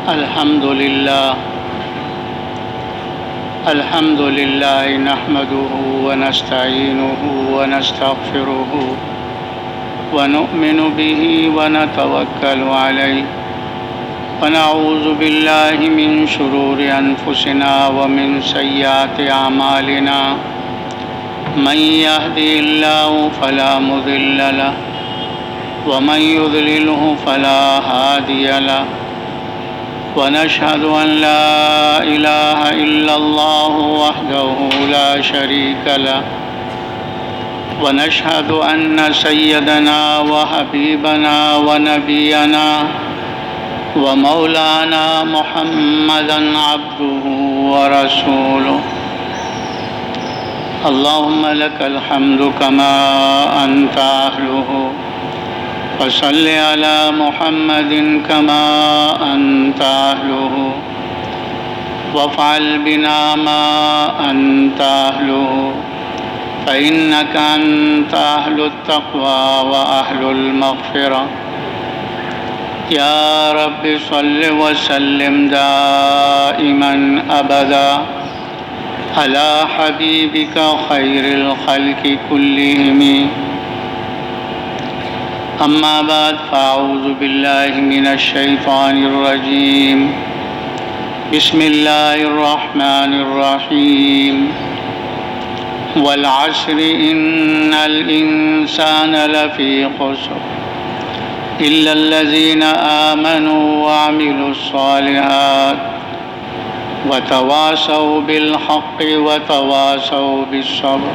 الحمد لله نحمده ونستعينه ونستغفره ونؤمن به ونتوكل عليه ونعوذ بالله من شرور أنفسنا ومن سيئات أعمالنا من يهدي الله فلا مضل له ومن يضلله فلا هادي له ونشهد أن لا إله إلا الله وحده لا شريك له ونشهد أن سيدنا وحبيبنا ونبينا ومولانا محمدا عبده ورسوله اللهم لك الحمد كما أنت أهله وصل على محمد كما أنت أهله وافعل بنا ما أنت أهله فإنك أنت أهل التقوى وأهل المغفرة يا رب صل وسلم دائما أبدا على حبيبك خير الخلق كلهم أما بعد فأعوذ بالله من الشيطان الرجيم بسم الله الرحمن الرحيم والعصر إن الإنسان لفي خسر إلا الذين آمنوا وعملوا الصالحات وتواصوا بالحق وتواصوا بالصبر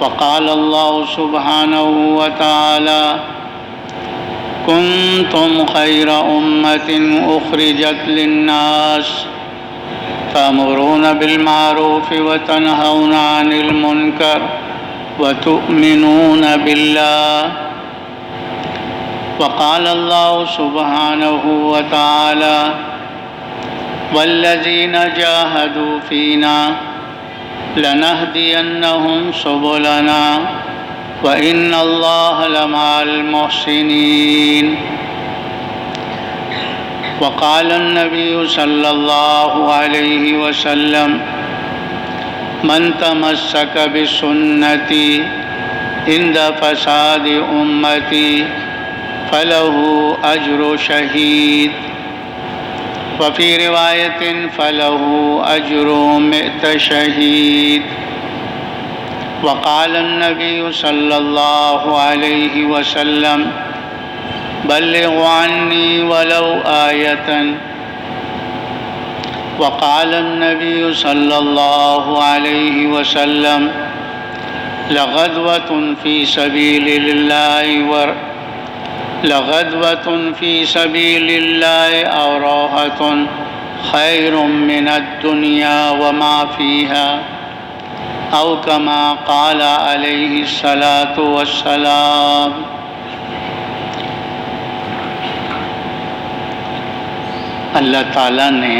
وقال الله سبحانه وتعالى كنتم خير أمة أخرجت للناس تأمرون بالمعروف وتنهون عن المنكر وتؤمنون بالله وقال الله سبحانه وتعالى والذين جاهدوا فينا لنهدينهم سبلنا وإن الله لمع المحسنين وقال النبي صلى الله عليه وسلم من تمسك بسنتي عند فساد أمتي فله أجر شهيد وفي رواية فله أجر 100 شهيد وقال النبي صلى الله عليه وسلم بلغوا عني ولو آية وقال النبي صلى الله عليه وسلم لغدوة في سبيل الله أو راحة خير من الدنيا وما فيها أو كما قال عليه الصلاة والسلام اللہ تعالیٰ نے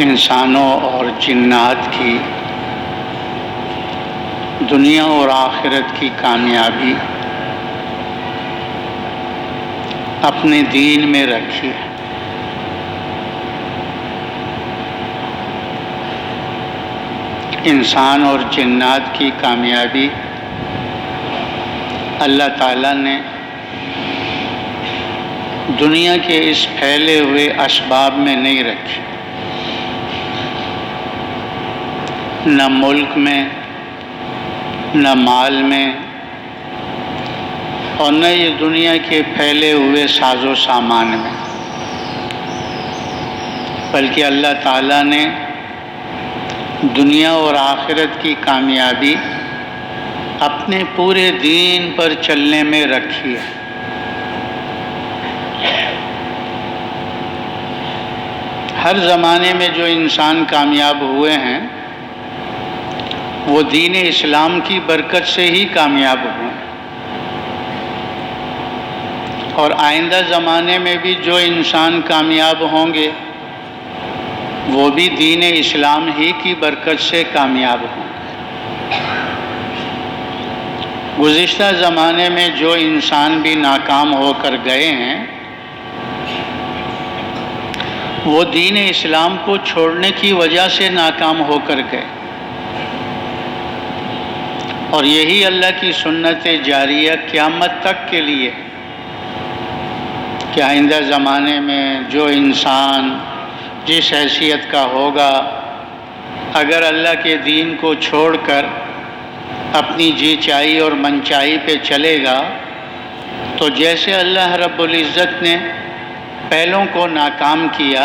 انسانوں اور جنات کی دنیا اور آخرت کی کامیابی اپنے دین میں رکھی ہے۔ انسان اور جنات کی کامیابی اللہ تعالیٰ نے دنیا کے اس پھیلے ہوئے اسباب میں نہیں رکھی، نہ ملک میں، نہ مال میں، اور نہ یہ دنیا کے پھیلے ہوئے ساز و سامان میں، بلکہ اللہ تعالیٰ نے دنیا اور آخرت کی کامیابی اپنے پورے دین پر چلنے میں رکھی ہے۔ ہر زمانے میں جو انسان کامیاب ہوئے ہیں وہ دین اسلام کی برکت سے ہی کامیاب ہوئے ہیں، اور آئندہ زمانے میں بھی جو انسان کامیاب ہوں گے وہ بھی دین اسلام ہی کی برکت سے کامیاب ہوں گے۔ گزشتہ زمانے میں جو انسان بھی ناکام ہو کر گئے ہیں وہ دین اسلام کو چھوڑنے کی وجہ سے ناکام ہو کر گئے، اور یہی اللہ کی سنت جاریہ قیامت تک کے لیے کہ آئندہ زمانے میں جو انسان جس حیثیت کا ہوگا اگر اللہ کے دین کو چھوڑ کر اپنی جی چاہی اور من چاہی پہ چلے گا تو جیسے اللہ رب العزت نے پہلوں کو ناکام کیا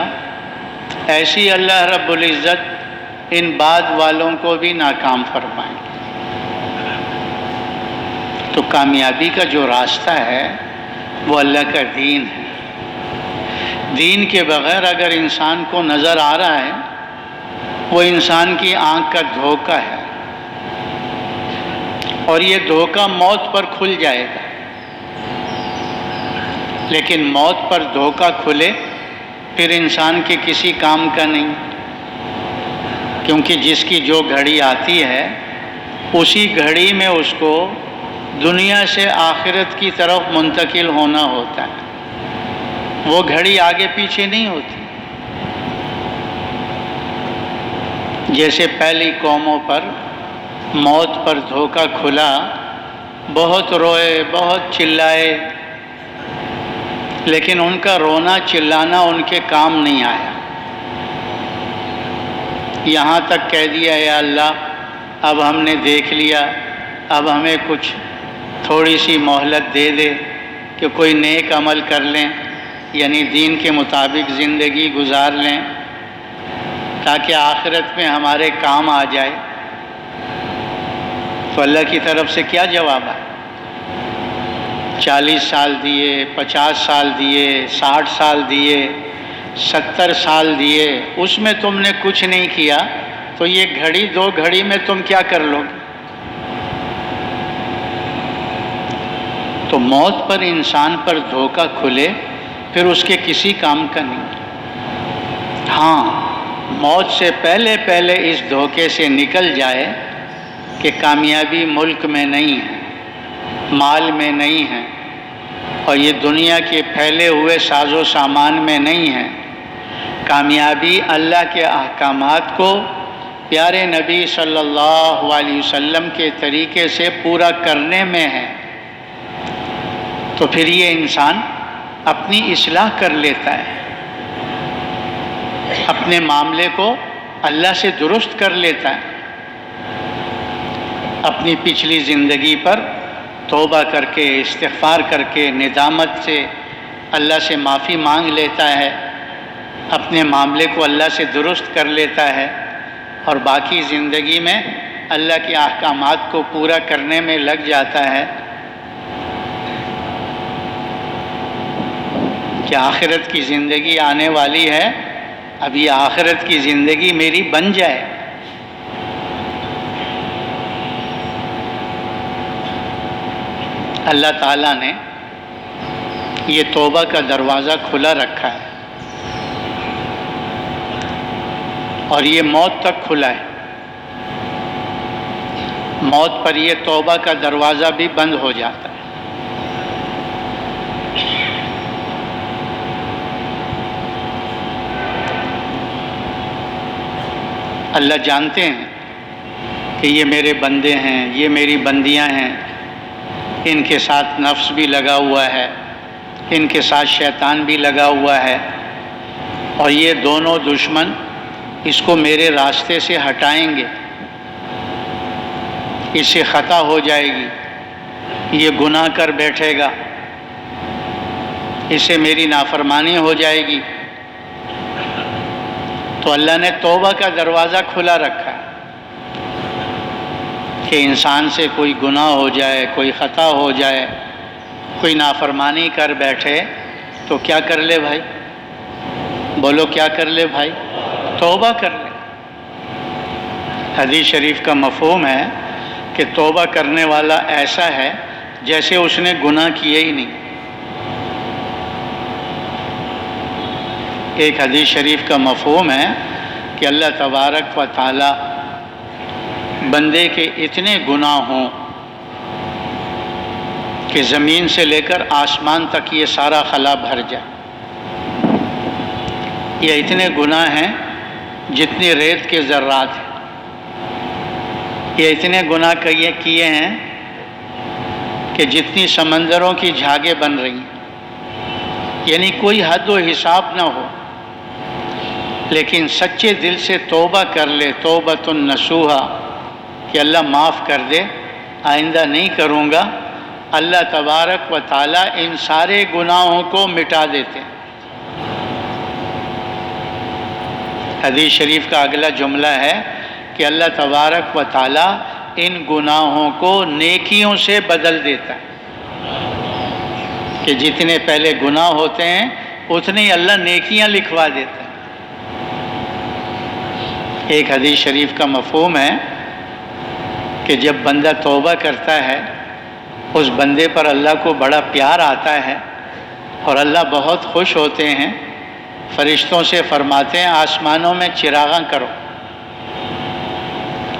ایسی اللہ رب العزت ان بعد والوں کو بھی ناکام فرمائیں گے۔ تو کامیابی کا جو راستہ ہے وہ اللہ کا دین ہے۔ دین کے بغیر اگر انسان کو نظر آ رہا ہے وہ انسان کی آنکھ کا دھوکہ ہے، اور یہ دھوکہ موت پر کھل جائے گا، لیکن موت پر دھوکہ کھلے پھر انسان کے کسی کام کا نہیں، کیونکہ جس کی جو گھڑی آتی ہے اسی گھڑی میں اس کو دنیا سے آخرت کی طرف منتقل ہونا ہوتا ہے، وہ گھڑی آگے پیچھے نہیں ہوتی۔ جیسے پہلی قوموں پر موت پر دھوکہ کھلا، بہت روئے، بہت چلائے، لیکن ان کا رونا چلانا ان کے کام نہیں آیا۔ یہاں تک کہہ دیا یا اللہ اب ہم نے دیکھ لیا، اب ہمیں کچھ تھوڑی سی مہلت دے دے کہ کوئی نیک عمل کر لیں، یعنی دین کے مطابق زندگی گزار لیں تاکہ آخرت میں ہمارے کام آ جائے۔ تو اللہ کی طرف سے کیا جواب ہے؟ 40 سال دیے، 50 سال دیے، 60 سال دیے، 70 سال دیے، اس میں تم نے کچھ نہیں کیا تو یہ گھڑی 2 گھڑی میں تم کیا کر لو گے؟ تو موت پر انسان پر دھوکہ کھلے پھر اس کے کسی کام کا نہیں۔ ہاں، موت سے پہلے اس دھوکے سے نکل جائے کہ کامیابی ملک میں نہیں ہے، مال میں نہیں ہے، اور یہ دنیا کے پھیلے ہوئے ساز و سامان میں نہیں ہے، کامیابی اللہ کے احکامات کو پیارے نبی صلی اللہ علیہ وسلم کے طریقے سے پورا کرنے میں ہے، تو پھر یہ انسان اپنی اصلاح کر لیتا ہے، اپنے معاملے کو اللہ سے درست کر لیتا ہے، اپنی پچھلی زندگی پر توبہ کر کے، استغفار کر کے، ندامت سے اللہ سے معافی مانگ لیتا ہے، اپنے معاملے کو اللہ سے درست کر لیتا ہے، اور باقی زندگی میں اللہ کے احکامات کو پورا کرنے میں لگ جاتا ہے کہ آخرت کی زندگی آنے والی ہے، اب یہ آخرت کی زندگی میری بن جائے۔ اللہ تعالیٰ نے یہ توبہ کا دروازہ کھلا رکھا ہے، اور یہ موت تک کھلا ہے۔ موت پر یہ توبہ کا دروازہ بھی بند ہو جاتا ہے۔ اللہ جانتے ہیں کہ یہ میرے بندے ہیں، یہ میری بندیاں ہیں، ان کے ساتھ نفس بھی لگا ہوا ہے، ان کے ساتھ شیطان بھی لگا ہوا ہے، اور یہ دونوں دشمن اس کو میرے راستے سے ہٹائیں گے، اس سے خطا ہو جائے گی، یہ گناہ کر بیٹھے گا، اس سے میری نافرمانی ہو جائے گی۔ تو اللہ نے توبہ کا دروازہ کھلا رکھا ہے کہ انسان سے کوئی گناہ ہو جائے، کوئی خطا ہو جائے، کوئی نافرمانی کر بیٹھے تو کیا کر لے بھائی؟ بولو کیا کر لے بھائی؟ توبہ کر لے۔ حدیث شریف کا مفہوم ہے کہ توبہ کرنے والا ایسا ہے جیسے اس نے گناہ کیے ہی نہیں۔ ایک حدیث شریف کا مفہوم ہے کہ اللہ تبارک و تعالی بندے کے اتنے گناہ ہوں کہ زمین سے لے کر آسمان تک یہ سارا خلا بھر جائے. یہ اتنے گناہ ہیں جتنی ریت کے ذرات ہیں. یہ اتنے گناہ کیے ہیں کہ جتنی سمندروں کی جھاگیں بن رہی ہیں. یعنی کوئی حد و حساب نہ ہو. لیکن سچے دل سے توبہ کر لے، توبۃ نصوحا، کہ اللہ معاف کر دے، آئندہ نہیں کروں گا، اللہ تبارک و تعالیٰ ان سارے گناہوں کو مٹا دیتے ہیں. حدیث شریف کا اگلا جملہ ہے کہ اللہ تبارک و تعالیٰ ان گناہوں کو نیکیوں سے بدل دیتا ہے. کہ جتنے پہلے گناہ ہوتے ہیں اتنے ہی اللہ نیکیاں لکھوا دیتا ہے. ایک حدیث شریف کا مفہوم ہے کہ جب بندہ توبہ کرتا ہے اس بندے پر اللہ کو بڑا پیار آتا ہے اور اللہ بہت خوش ہوتے ہیں. فرشتوں سے فرماتے ہیں آسمانوں میں چراغاں کرو.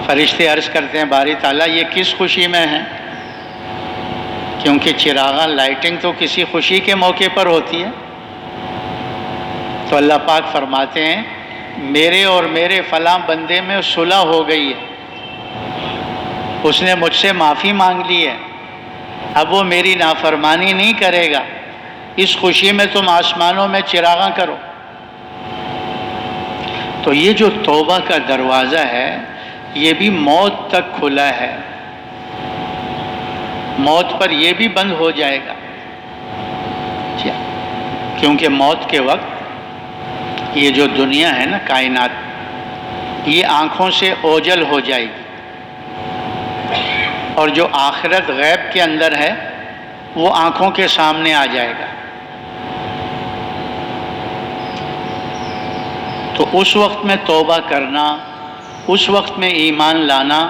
فرشتے عرض کرتے ہیں باری تعالیٰ یہ کس خوشی میں ہیں؟ کیونکہ چراغاں لائٹنگ تو کسی خوشی کے موقع پر ہوتی ہے. تو اللہ پاک فرماتے ہیں میرے اور میرے فلاں بندے میں صلح ہو گئی ہے، اس نے مجھ سے معافی مانگ لی ہے، اب وہ میری نافرمانی نہیں کرے گا، اس خوشی میں تم آسمانوں میں چراغاں کرو. تو یہ جو توبہ کا دروازہ ہے یہ بھی موت تک کھلا ہے. موت پر یہ بھی بند ہو جائے گا، کیونکہ موت کے وقت یہ جو دنیا ہے نا، کائنات، یہ آنکھوں سے اوجھل ہو جائے گی، اور جو آخرت غیب کے اندر ہے وہ آنکھوں کے سامنے آ جائے گا. تو اس وقت میں توبہ کرنا، اس وقت میں ایمان لانا،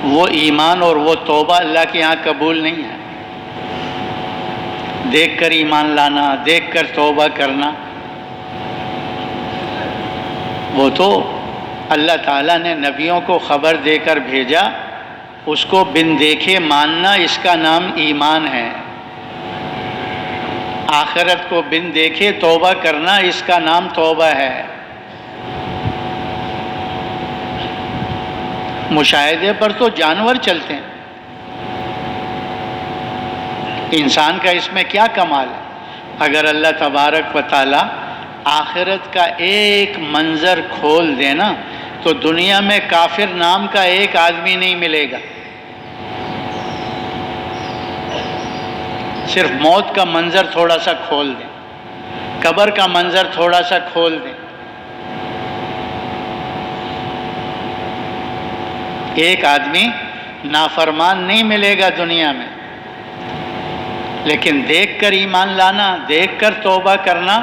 وہ ایمان اور وہ توبہ اللہ کے یہاں قبول نہیں ہے. دیکھ کر ایمان لانا، دیکھ کر توبہ کرنا، وہ تو اللہ تعالیٰ نے نبیوں کو خبر دے کر بھیجا، اس کو بن دیکھے ماننا اس کا نام ایمان ہے. آخرت کو بن دیکھے توبہ کرنا اس کا نام توبہ ہے. مشاہدے پر تو جانور چلتے ہیں، انسان کا اس میں کیا کمال ہے؟ اگر اللہ تبارک و تعالیٰ آخرت کا ایک منظر کھول دینا تو دنیا میں کافر نام کا ایک آدمی نہیں ملے گا. صرف موت کا منظر تھوڑا سا کھول دیں، قبر کا منظر تھوڑا سا کھول دیں، ایک آدمی نافرمان نہیں ملے گا دنیا میں. لیکن دیکھ کر ایمان لانا، دیکھ کر توبہ کرنا،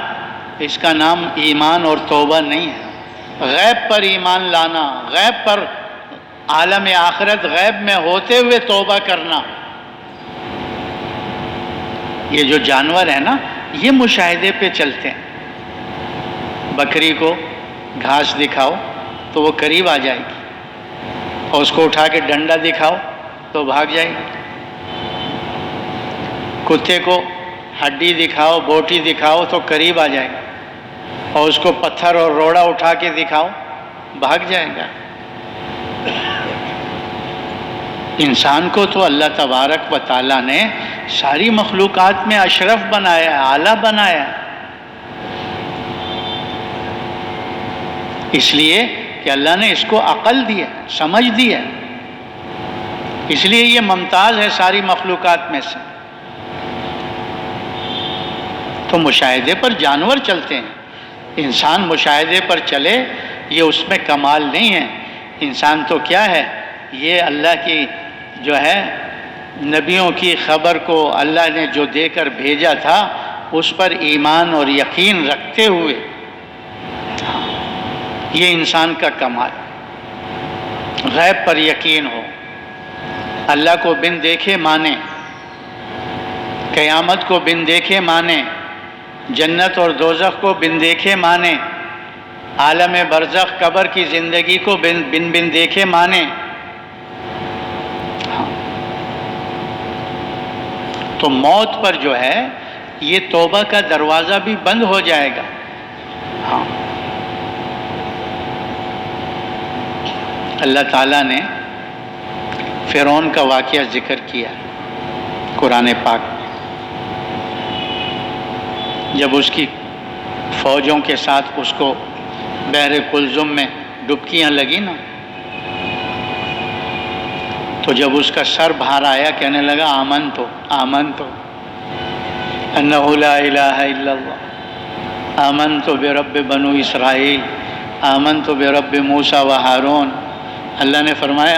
اس کا نام ایمان اور توبہ نہیں ہے. غیب پر ایمان لانا، غیب پر، عالم آخرت غیب میں ہوتے ہوئے توبہ کرنا. یہ جو جانور ہیں نا یہ مشاہدے پہ چلتے ہیں. بکری کو گھاس دکھاؤ تو وہ قریب آ جائے گی، اور اس کو اٹھا کے ڈنڈا دکھاؤ تو بھاگ جائے گی. کتے کو ہڈی دکھاؤ، بوٹی دکھاؤ تو قریب آ جائے گا، اور اس کو پتھر اور روڑا اٹھا کے دکھاؤ بھاگ جائے گا. انسان کو تو اللہ تبارک و تعالیٰ نے ساری مخلوقات میں اشرف بنایا، اعلیٰ بنایا، اس لیے کہ اللہ نے اس کو عقل دی ہے، سمجھ دی ہے، اس لیے یہ ممتاز ہے ساری مخلوقات میں سے. تو مشاہدے پر جانور چلتے ہیں، انسان مشاہدے پر چلے یہ اس میں کمال نہیں ہے. انسان تو کیا ہے، یہ اللہ کی جو ہے نبیوں کی خبر کو اللہ نے جو دے کر بھیجا تھا اس پر ایمان اور یقین رکھتے ہوئے، یہ انسان کا کمال. غیب پر یقین ہو، اللہ کو بن دیکھے مانے، قیامت کو بن دیکھے مانے، جنت اور دوزخ کو بن دیکھے مانے، عالم برزخ قبر کی زندگی کو بن دیکھے مانے. تو موت پر جو ہے یہ توبہ کا دروازہ بھی بند ہو جائے گا. ہاں اللہ تعالیٰ نے فرعون کا واقعہ ذکر کیا قرآن پاک میں. جب اس کی فوجوں کے ساتھ اس کو بحر کلزم میں ڈبکیاں لگی نا، تو جب اس کا سر باہر آیا کہنے لگا آمنتو انہ لا الہ الا اللہ، آمنتو برب بنو اسرائیل، آمنتو برب موسیٰ و ہارون. اللہ نے فرمایا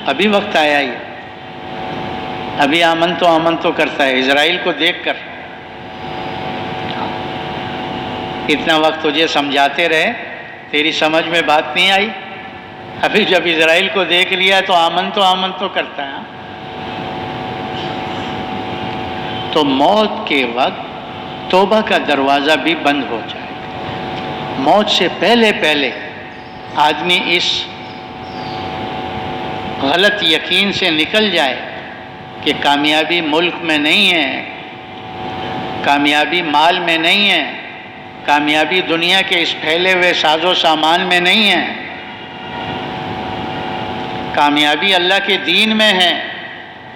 ابھی وقت آیا ہی، ابھی آمنتو کرتا ہے اسرائیل کو دیکھ کر. اتنا وقت تجھے سمجھاتے رہے، تیری سمجھ میں بات نہیں آئی، ابھی جب اسرائیل کو دیکھ لیا تو آمنتو کرتا ہے. تو موت کے وقت توبہ کا دروازہ بھی بند ہو جائے گا. موت سے پہلے آدمی اس غلط یقین سے نکل جائے کہ کامیابی ملک میں نہیں ہے، کامیابی مال میں نہیں ہے، کامیابی دنیا کے اس پھیلے ہوئے ساز و سامان میں نہیں ہے، کامیابی اللہ کے دین میں ہے.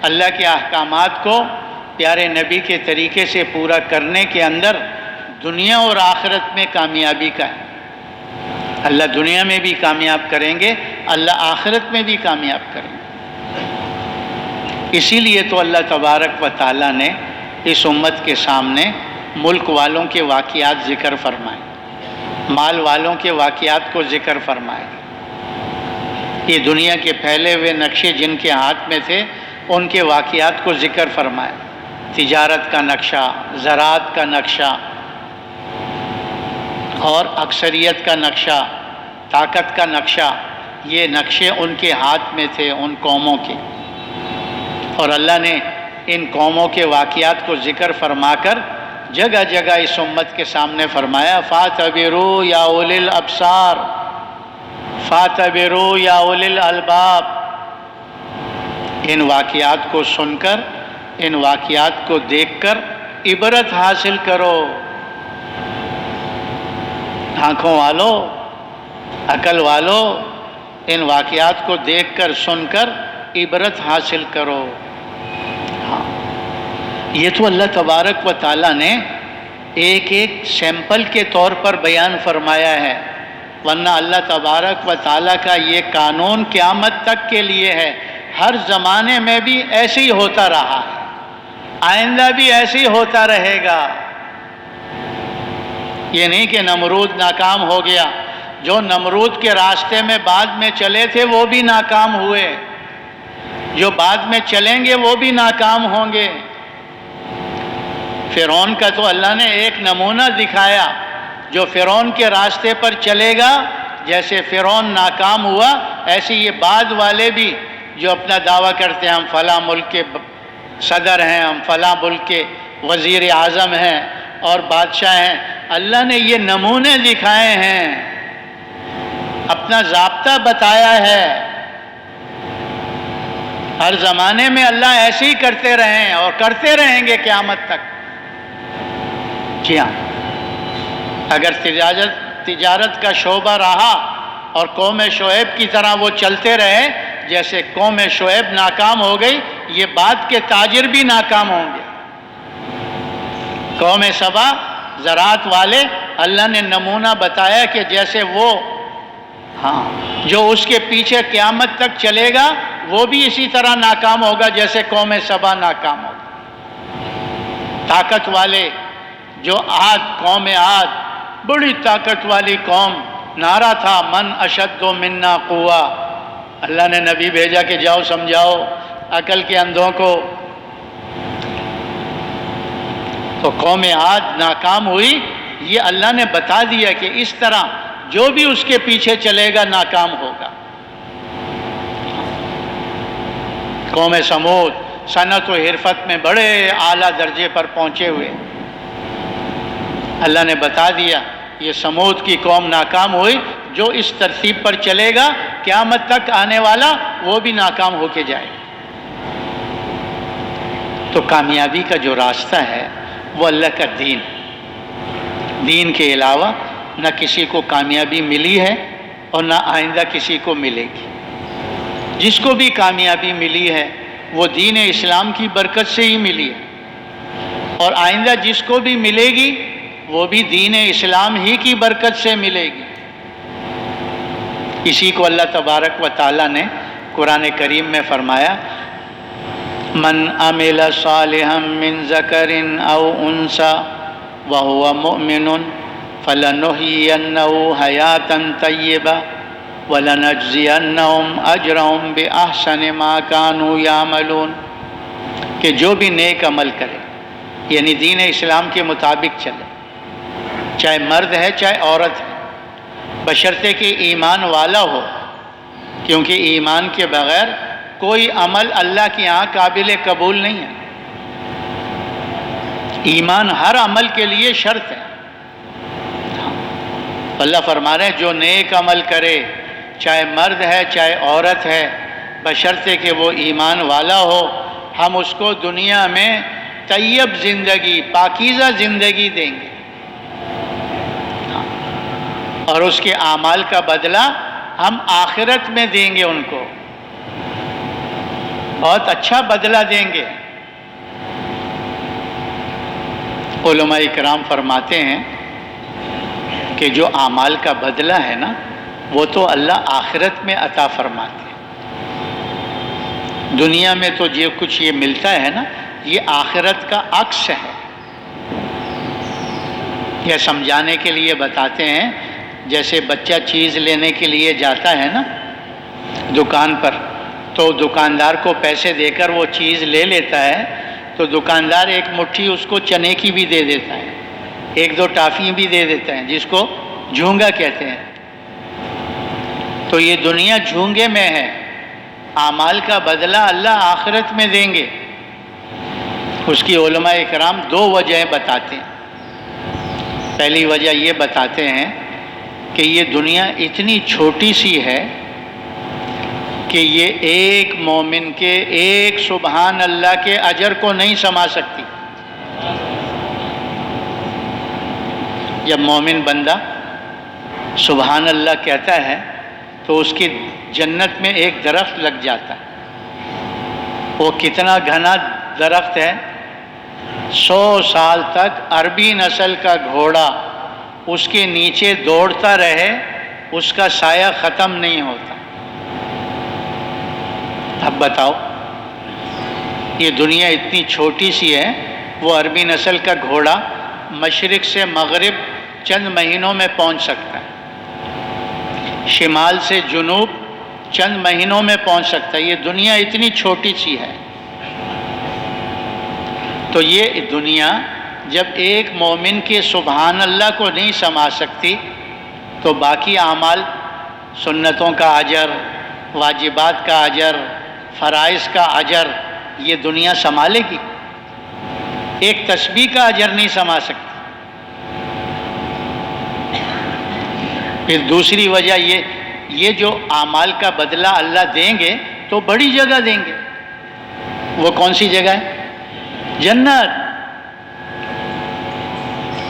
اللہ کے احکامات کو پیارے نبی کے طریقے سے پورا کرنے کے اندر دنیا اور آخرت میں کامیابی کا ہے. اللہ دنیا میں بھی کامیاب کریں گے، اللہ آخرت میں بھی کامیاب کریں گے. اسی لیے تو اللہ تبارک و تعالیٰ نے اس امت کے سامنے ملک والوں کے واقعات ذکر فرمائے، مال والوں کے واقعات کو ذکر فرمائے. یہ دنیا کے پھیلے ہوئے نقشے جن کے ہاتھ میں تھے ان کے واقعات کو ذکر فرمائے. تجارت کا نقشہ، زراعت کا نقشہ اور اکثریت کا نقشہ، طاقت کا نقشہ، یہ نقشے ان کے ہاتھ میں تھے ان قوموں کے. اور اللہ نے ان قوموں کے واقعات کو ذکر فرما کر جگہ جگہ اس امت کے سامنے فرمایا فَاعْتَبِرُوا يَا أُولِي الْأَبْصَارِ فَاعْتَبِرُوا يَا أُولِي الْأَلْبَابِ. ان واقعات کو سن کر، ان واقعات کو دیکھ کر عبرت حاصل کرو. آنکھوں والو، عقل والو، ان واقعات کو دیکھ کر سن کر عبرت حاصل کرو. ہاں یہ تو اللہ تبارک و تعالیٰ نے ایک سیمپل کے طور پر بیان فرمایا ہے، ورنہ اللہ تبارک و تعالیٰ کا یہ قانون قیامت تک کے لیے ہے. ہر زمانے میں بھی ایسے ہی ہوتا رہا ہے، آئندہ بھی ایسے ہی ہوتا رہے گا. یہ نہیں کہ نمرود ناکام ہو گیا، جو نمرود کے راستے میں بعد میں چلے تھے وہ بھی ناکام ہوئے، جو بعد میں چلیں گے وہ بھی ناکام ہوں گے. فرعون کا تو اللہ نے ایک نمونہ دکھایا، جو فرعون کے راستے پر چلے گا جیسے فرعون ناکام ہوا، ایسے یہ بعد والے بھی جو اپنا دعویٰ کرتے ہیں ہم فلاں ملک کے صدر ہیں، ہم فلاں ملک کے وزیر اعظم ہیں اور بادشاہ ہیں، اللہ نے یہ نمونے دکھائے ہیں، اپنا ضابطہ بتایا ہے. ہر زمانے میں اللہ ایسے ہی کرتے رہے ہیں اور کرتے رہیں گے قیامت تک. جی ہاں، اگر تجارت کا شعبہ رہا اور قوم شعیب کی طرح وہ چلتے رہے، جیسے قوم شعیب ناکام ہو گئی، یہ بعد کے تاجر بھی ناکام ہوں گے. قوم سبا زراعت والے، اللہ نے نمونہ بتایا کہ جیسے وہ جو اس کے پیچھے قیامت تک چلے گا وہ بھی اسی طرح ناکام ہوگا جیسے قوم سبا ناکام ہوگا. طاقت والے جو قوم عاد، بڑی طاقت والی قوم، نعرہ تھا من اشد منا قوہ. اللہ نے نبی بھیجا کہ جاؤ سمجھاؤ عقل کے اندھوں کو. تو قوم عاد ناکام ہوئی، یہ اللہ نے بتا دیا کہ اس طرح جو بھی اس کے پیچھے چلے گا ناکام ہوگا. قوم سمود صنعت و حرفت میں بڑے اعلیٰ درجے پر پہنچے ہوئے، اللہ نے بتا دیا یہ سمود کی قوم ناکام ہوئی، جو اس ترتیب پر چلے گا قیامت تک آنے والا وہ بھی ناکام ہو کے جائے گا. تو کامیابی کا جو راستہ ہے وہ اللہ کا دین کے علاوہ نہ کسی کو کامیابی ملی ہے اور نہ آئندہ کسی کو ملے گی۔ جس کو بھی کامیابی ملی ہے وہ دین اسلام کی برکت سے ہی ملی ہے، اور آئندہ جس کو بھی ملے گی وہ بھی دین اسلام ہی کی برکت سے ملے گی۔ اسی کو اللہ تبارک و تعالیٰ نے قرآن کریم میں فرمایا، من عمل صالحا من ذکر او انثى وهو مؤمن فلنحيينه حیاتا طیبہ وَلَنَجْزِيَنَّهُمْ أَجْرَهُمْ بِأَحْسَنِ مَا كَانُوا يَعْمَلُونَ، کہ جو بھی نیک عمل کرے یعنی دین اسلام کے مطابق چلے، چاہے مرد ہے چاہے عورت ہے، بشرطے کہ ایمان والا ہو، کیونکہ ایمان کے بغیر کوئی عمل اللہ کے یہاں قابل قبول نہیں ہے۔ ایمان ہر عمل کے لیے شرط ہے۔ اللہ فرما رہے ہیں جو نیک عمل کرے، چاہے مرد ہے چاہے عورت ہے، بشرطے کہ وہ ایمان والا ہو، ہم اس کو دنیا میں طیب زندگی، پاکیزہ زندگی دیں گے، اور اس کے اعمال کا بدلہ ہم آخرت میں دیں گے، ان کو بہت اچھا بدلہ دیں گے۔ علماء کرام فرماتے ہیں کہ جو اعمال کا بدلہ ہے نا وہ تو اللہ آخرت میں عطا فرماتے ہیں۔ دنیا میں تو جو کچھ یہ ملتا ہے نا یہ آخرت کا عکس ہے۔ یہ سمجھانے کے لیے بتاتے ہیں، جیسے بچہ چیز لینے کے لیے جاتا ہے نا دکان پر، تو دکاندار کو پیسے دے کر وہ چیز لے لیتا ہے، تو دکاندار ایک مٹھی اس کو چنے کی بھی دے دیتا ہے، ایک دو ٹافی بھی دے دیتا ہے، جس کو جھونگا کہتے ہیں۔ تو یہ دنیا جھونگے میں ہے، اعمال کا بدلہ اللہ آخرت میں دیں گے۔ اس کی علماء کرام دو وجہیں بتاتے ہیں۔ پہلی وجہ یہ بتاتے ہیں کہ یہ دنیا اتنی چھوٹی سی ہے کہ یہ ایک مومن کے ایک سبحان اللہ کے اجر کو نہیں سما سکتی۔ جب مومن بندہ سبحان اللہ کہتا ہے تو اس کی جنت میں ایک درخت لگ جاتا ہے۔ وہ کتنا گھنا درخت ہے، 100 سال تک عربی نسل کا گھوڑا اس کے نیچے دوڑتا رہے، اس کا سایہ ختم نہیں ہوتا۔ اب بتاؤ، یہ دنیا اتنی چھوٹی سی ہے، وہ عربی نسل کا گھوڑا مشرق سے مغرب چند مہینوں میں پہنچ سکتا ہے، شمال سے جنوب چند مہینوں میں پہنچ سکتا ہے۔ یہ دنیا اتنی چھوٹی سی ہے۔ تو یہ دنیا جب ایک مومن کے سبحان اللہ کو نہیں سما سکتی تو باقی اعمال، سنتوں کا اجر، واجبات کا اجر، فرائض کا اجر، یہ دنیا سنبھالے گی؟ ایک تسبیح کا اجر نہیں سما سکتی۔ پھر دوسری وجہ یہ جو اعمال کا بدلہ اللہ دیں گے تو بڑی جگہ دیں گے۔ وہ کون سی جگہ ہے؟ جنت۔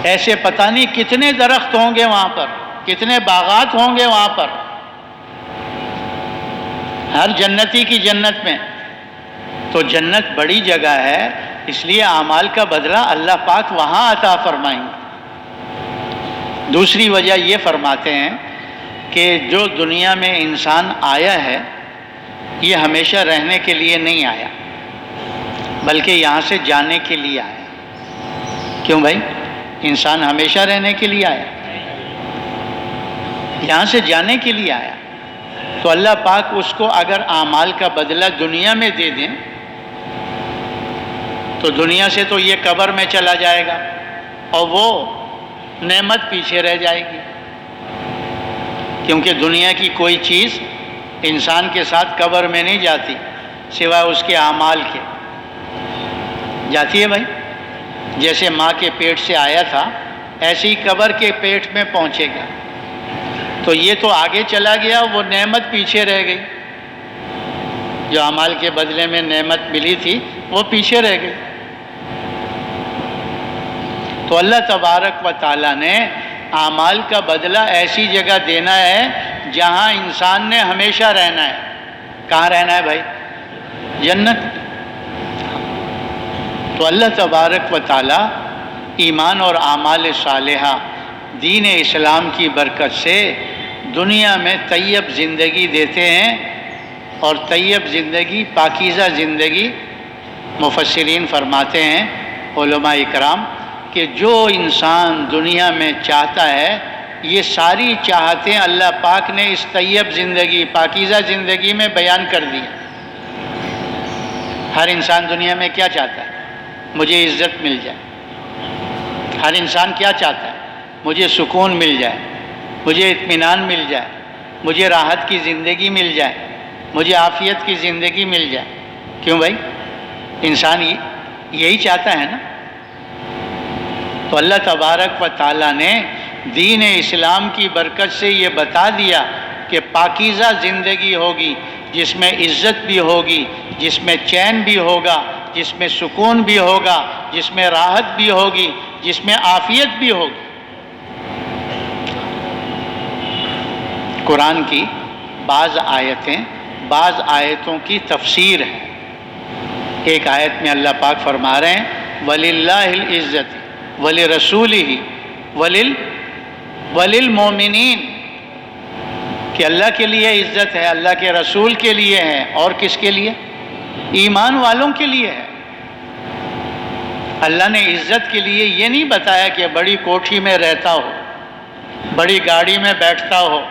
ایسے پتہ نہیں کتنے درخت ہوں گے وہاں پر، کتنے باغات ہوں گے وہاں پر، ہر جنتی کی جنت میں۔ تو جنت بڑی جگہ ہے، اس لیے اعمال کا بدلہ اللہ پاک وہاں عطا فرمائیں گے۔ دوسری وجہ یہ فرماتے ہیں کہ جو دنیا میں انسان آیا ہے یہ ہمیشہ رہنے کے لیے نہیں آیا، بلکہ یہاں سے جانے کے لیے آیا۔ کیوں بھائی؟ انسان ہمیشہ رہنے کے لیے آیا؟ یہاں سے جانے کے لیے آیا۔ تو اللہ پاک اس کو اگر اعمال کا بدلہ دنیا میں دے دیں تو دنیا سے تو یہ قبر میں چلا جائے گا اور وہ نعمت پیچھے رہ جائے گی، کیونکہ دنیا کی کوئی چیز انسان کے ساتھ قبر میں نہیں جاتی سوائے اس کے اعمال کے۔ جاتی ہے بھائی؟ جیسے ماں کے پیٹ سے آیا تھا ایسے ہی قبر کے پیٹ میں پہنچے گا۔ تو یہ تو آگے چلا گیا، وہ نعمت پیچھے رہ گئی، جو اعمال کے بدلے میں نعمت ملی تھی وہ پیچھے رہ گئی۔ تو اللہ تبارک و تعالیٰ نے اعمال کا بدلہ ایسی جگہ دینا ہے جہاں انسان نے ہمیشہ رہنا ہے. کہاں رہنا ہے بھائی؟ جنت. تو اللہ تبارک و تعالیٰ ایمان اور اعمال صالحہ دین اسلام کی برکت سے دنیا میں طیب زندگی دیتے ہیں. اور طیب زندگی، پاکیزہ زندگی، مفسرین فرماتے ہیں علماء اکرام کہ جو انسان دنیا میں چاہتا ہے یہ ساری چاہتیں اللہ پاک نے اس طیب زندگی، پاکیزہ زندگی میں بیان کر دی. ہر انسان دنیا میں کیا چاہتا ہے؟ مجھے عزت مل جائے. ہر انسان کیا چاہتا ہے؟ مجھے سکون مل جائے، مجھے اطمینان مل جائے، مجھے راحت کی زندگی مل جائے، مجھے عافیت کی زندگی مل جائے. کیوں بھائی؟ انسان یہی چاہتا ہے نا. تو اللہ تبارک و تعالیٰ نے دین اسلام کی برکت سے یہ بتا دیا کہ پاکیزہ زندگی ہوگی جس میں عزت بھی ہوگی، جس میں چین بھی ہوگا، جس میں سکون بھی ہوگا، جس میں راحت بھی ہوگی، جس میں عافیت بھی ہوگی. قرآن کی بعض آیتیں، بعض آیتوں کی تفسیر ہے. ایک آیت میں اللہ پاک فرما رہے ہیں وَلِلَّهِ الْعِزَّةِ وَلِرَسُولِهِ وَلِلْمُؤْمِنِينَ کہ اللہ کے لیے عزت ہے، اللہ کے رسول کے لیے ہے. اور کس کے لیے؟ ایمان والوں کے لیے ہے. اللہ نے عزت کے لیے یہ نہیں بتایا کہ بڑی کوٹھی میں رہتا ہو، بڑی گاڑی میں بیٹھتا ہو،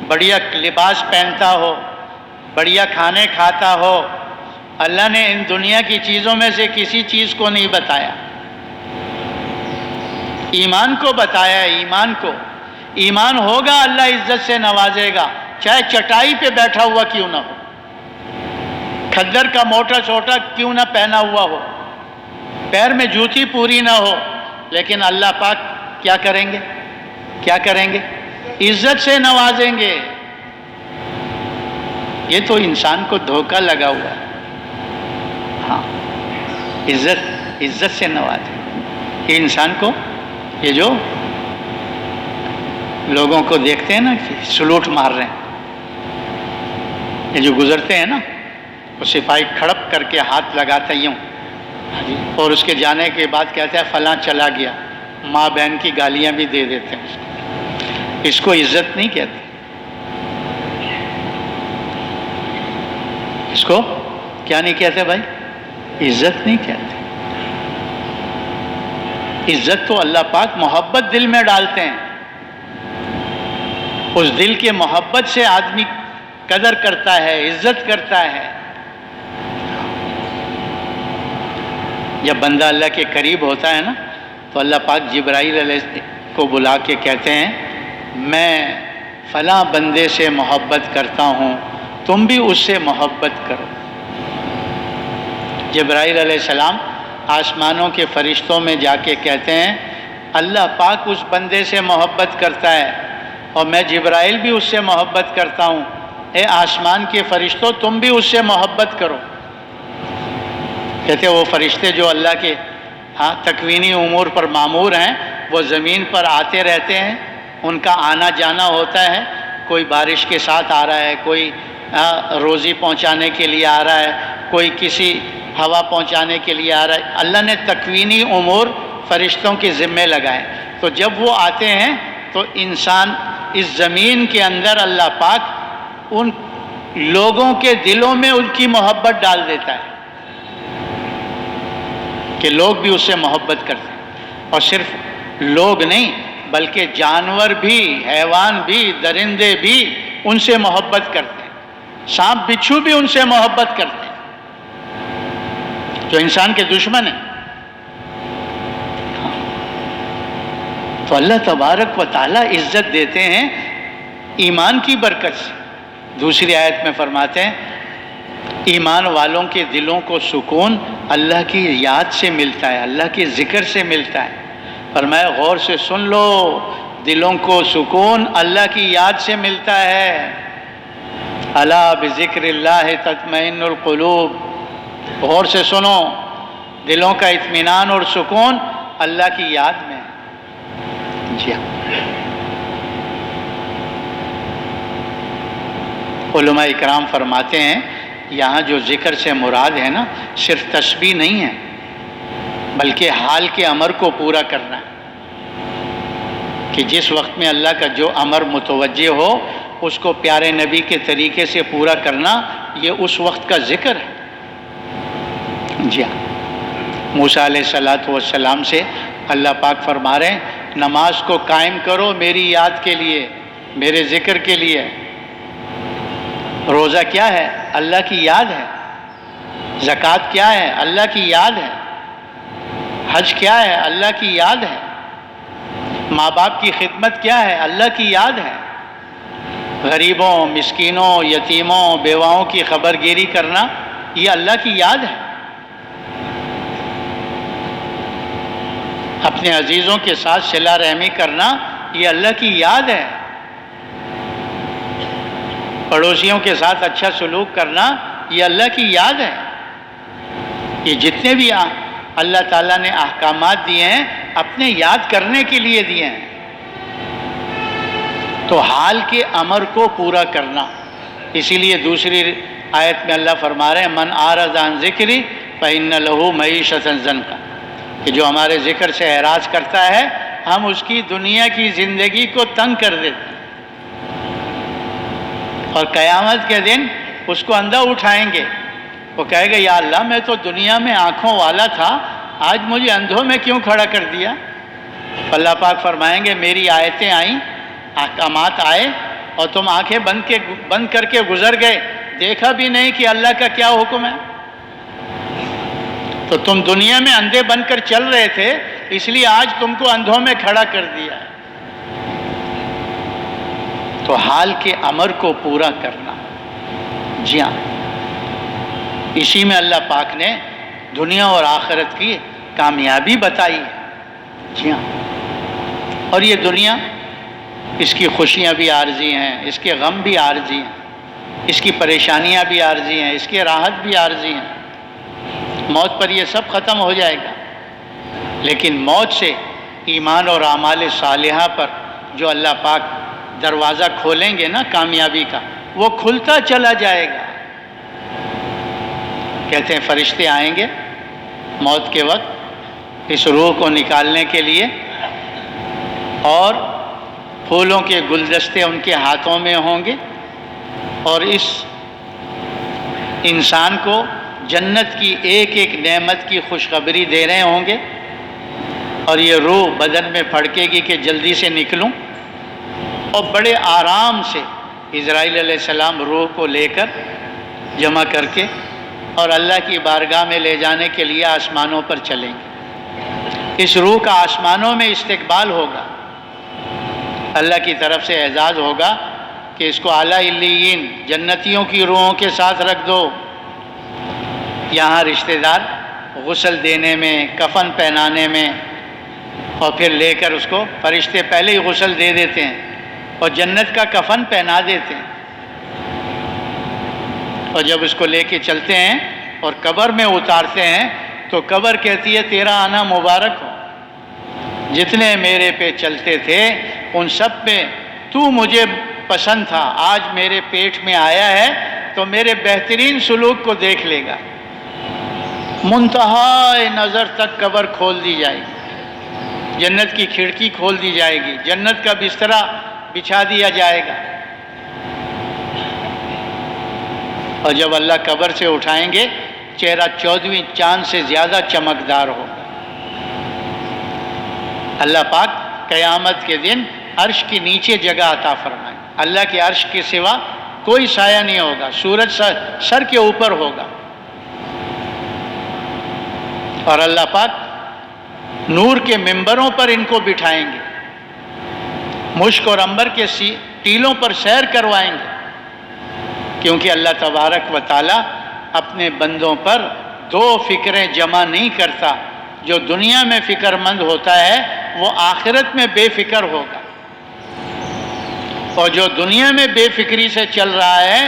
بڑھیا لباس پہنتا ہو، بڑھیا کھانے کھاتا ہو. اللہ نے ان دنیا کی چیزوں میں سے کسی چیز کو نہیں بتایا، ایمان کو بتایا. ایمان کو، ایمان ہوگا اللہ عزت سے نوازے گا، چاہے چٹائی پہ بیٹھا ہوا کیوں نہ ہو، کھدر کا موٹا چھوٹا کیوں نہ پہنا ہوا ہو، پیر میں جوتی پوری نہ ہو، لیکن اللہ پاک کیا کریں گے؟ کیا کریں گے؟ عزت سے نوازیں گے. یہ تو انسان کو دھوکہ لگا ہوا ہے. ہاں، عزت سے نوازیں. یہ انسان کو، یہ جو لوگوں کو دیکھتے ہیں نا کہ سلوٹ مار رہے ہیں، یہ جو گزرتے ہیں نا، وہ سپاہی کھڑپ کر کے ہاتھ لگاتا یوں، اور اس کے جانے کے بعد کہتا ہے فلاں چلا گیا. ماں بہن کی گالیاں بھی دے دیتے ہیں. اس کو عزت نہیں کہتے. اس کو کیا نہیں کہتے بھائی؟ عزت نہیں کہتے. عزت تو اللہ پاک محبت دل میں ڈالتے ہیں. اس دل کے محبت سے آدمی قدر کرتا ہے، عزت کرتا ہے. جب بندہ اللہ کے قریب ہوتا ہے نا تو اللہ پاک جبرائیل علیہ کو بلا کے کہتے ہیں میں فلاں بندے سے محبت کرتا ہوں، تم بھی اس سے محبت کرو. جبرائیل علیہ السلام آسمانوں کے فرشتوں میں جا کے کہتے ہیں اللہ پاک اس بندے سے محبت کرتا ہے اور میں جبرائیل بھی اس سے محبت کرتا ہوں. اے آسمان کے فرشتوں تم بھی اس سے محبت کرو. کہتے وہ فرشتے جو اللہ کے تکوینی امور پر مامور ہیں وہ زمین پر آتے رہتے ہیں، ان کا آنا جانا ہوتا ہے. کوئی بارش کے ساتھ آ رہا ہے، کوئی روزی پہنچانے کے لیے آ رہا ہے، کوئی کسی ہوا پہنچانے کے لیے آ رہا ہے. اللہ نے تکوینی امور فرشتوں کے ذمے لگائے. تو جب وہ آتے ہیں تو انسان اس زمین کے اندر اللہ پاک ان لوگوں کے دلوں میں ان کی محبت ڈال دیتا ہے کہ لوگ بھی اس سے محبت کرتے ہیں. اور صرف لوگ نہیں بلکہ جانور بھی، حیوان بھی، درندے بھی ان سے محبت کرتے ہیں. سانپ بچھو بھی ان سے محبت کرتے ہیں جو انسان کے دشمن ہیں. تو اللہ تبارک و تعالیٰ عزت دیتے ہیں ایمان کی برکت سے. دوسری آیت میں فرماتے ہیں ایمان والوں کے دلوں کو سکون اللہ کی یاد سے ملتا ہے، اللہ کے ذکر سے ملتا ہے. فرمایا غور سے سن لو، دلوں کو سکون اللہ کی یاد سے ملتا ہے. الا بذکر اللہ تطمئن القلوب. غور سے سنو، دلوں کا اطمینان اور سکون اللہ کی یاد میں ہے۔ جی ہاں، علماء اکرام فرماتے ہیں یہاں جو ذکر سے مراد ہے نا، صرف تسبیح نہیں ہے، بلکہ حال کے امر کو پورا کرنا ہے، کہ جس وقت میں اللہ کا جو امر متوجہ ہو اس کو پیارے نبی کے طریقے سے پورا کرنا، یہ اس وقت کا ذکر ہے۔ جی ہاں، موسیٰ علیہ السلام سے اللہ پاک فرما رہے ہیں نماز کو قائم کرو میری یاد کے لیے، میرے ذکر کے لیے۔ روزہ کیا ہے؟ اللہ کی یاد ہے۔ زکوٰۃ کیا ہے؟ اللہ کی یاد ہے۔ حج کیا ہے؟ اللہ کی یاد ہے۔ ماں باپ کی خدمت کیا ہے؟ اللہ کی یاد ہے۔ غریبوں، مسکینوں، یتیموں، بیواؤں کی خبر گیری کرنا، یہ اللہ کی یاد ہے۔ اپنے عزیزوں کے ساتھ صلہ رحمی کرنا، یہ اللہ کی یاد ہے۔ پڑوسیوں کے ساتھ اچھا سلوک کرنا، یہ اللہ کی یاد ہے۔ یہ جتنے بھی اللہ تعالیٰ نے احکامات دیے ہیں اپنے یاد کرنے کے لیے دیے ہیں، تو حال کے امر کو پورا کرنا۔ اسی لیے دوسری آیت میں اللہ فرما رہے ہیں من اعرض عن ذکری فإن له معیشۃ ضنکا، کہ جو ہمارے ذکر سے اعراض کرتا ہے ہم اس کی دنیا کی زندگی کو تنگ کر دیتے ہیں، اور قیامت کے دن اس کو اندھا اٹھائیں گے۔ وہ کہے گا یا اللہ میں تو دنیا میں آنکھوں والا تھا، آج مجھے اندھوں میں کیوں کھڑا کر دیا؟ اللہ پاک فرمائیں گے میری آیتیں آئیں، احکامات آئے، اور تم آنکھیں بند کر کے گزر گئے، دیکھا بھی نہیں کہ اللہ کا کیا حکم ہے۔ تو تم دنیا میں اندھے بن کر چل رہے تھے، اس لیے آج تم کو اندھوں میں کھڑا کر دیا ہے۔ تو حال کے امر کو پورا کرنا۔ جی ہاں، اسی میں اللہ پاک نے دنیا اور آخرت کی کامیابی بتائی ہے۔ جی ہاں، اور یہ دنیا، اس کی خوشیاں بھی عارضی ہیں، اس کے غم بھی عارضی ہیں، اس کی پریشانیاں بھی عارضی ہیں، اس کی راحت بھی عارضی ہیں۔ موت پر یہ سب ختم ہو جائے گا، لیکن موت سے ایمان اور اعمال صالحہ پر جو اللہ پاک دروازہ کھولیں گے نا کامیابی کا، وہ کھلتا چلا جائے گا۔ کہتے ہیں فرشتے آئیں گے موت کے وقت اس روح کو نکالنے کے لیے، اور پھولوں کے گلدستے ان کے ہاتھوں میں ہوں گے، اور اس انسان کو جنت کی ایک ایک نعمت کی خوشخبری دے رہے ہوں گے، اور یہ روح بدن میں پھڑکے گی کہ جلدی سے نکلوں، اور بڑے آرام سے اسرائیل علیہ السلام روح کو لے کر جمع کر کے اور اللہ کی بارگاہ میں لے جانے کے لیے آسمانوں پر چلیں گے۔ اس روح کا آسمانوں میں استقبال ہوگا، اللہ کی طرف سے اعزاز ہوگا کہ اس کو اعلیٰ علیین جنتیوں کی روحوں کے ساتھ رکھ دو۔ یہاں رشتہ دار غسل دینے میں، کفن پہنانے میں، اور پھر لے کر اس کو فرشتے پہلے ہی غسل دے دیتے ہیں اور جنت کا کفن پہنا دیتے ہیں، اور جب اس کو لے کے چلتے ہیں اور قبر میں اتارتے ہیں تو قبر کہتی ہے تیرا آنا مبارک ہو، جتنے میرے پہ چلتے تھے ان سب پہ تو مجھے پسند تھا، آج میرے پیٹ میں آیا ہے تو میرے بہترین سلوک کو دیکھ لے گا۔ منتہائے نظر تک قبر کھول دی جائے گی، جنت کی کھڑکی کھول دی جائے گی، جنت کا بسترا بچھا دیا جائے گا، اور جب اللہ قبر سے اٹھائیں گے چہرہ 14ویں چاند سے زیادہ چمکدار ہوگا۔ اللہ پاک قیامت کے دن عرش کے نیچے جگہ عطا فرمائے، اللہ کے عرش کے سوا کوئی سایہ نہیں ہوگا، سورج سر کے اوپر ہوگا، اور اللہ پاک نور کے ممبروں پر ان کو بٹھائیں گے، مشک اور عنبر کے ٹیلوں پر سیر کروائیں گے، کیونکہ اللہ تبارک و تعالی اپنے بندوں پر دو فکریں جمع نہیں کرتا، جو دنیا میں فکر مند ہوتا ہے وہ آخرت میں بے فکر ہوگا، اور جو دنیا میں بے فکری سے چل رہا ہے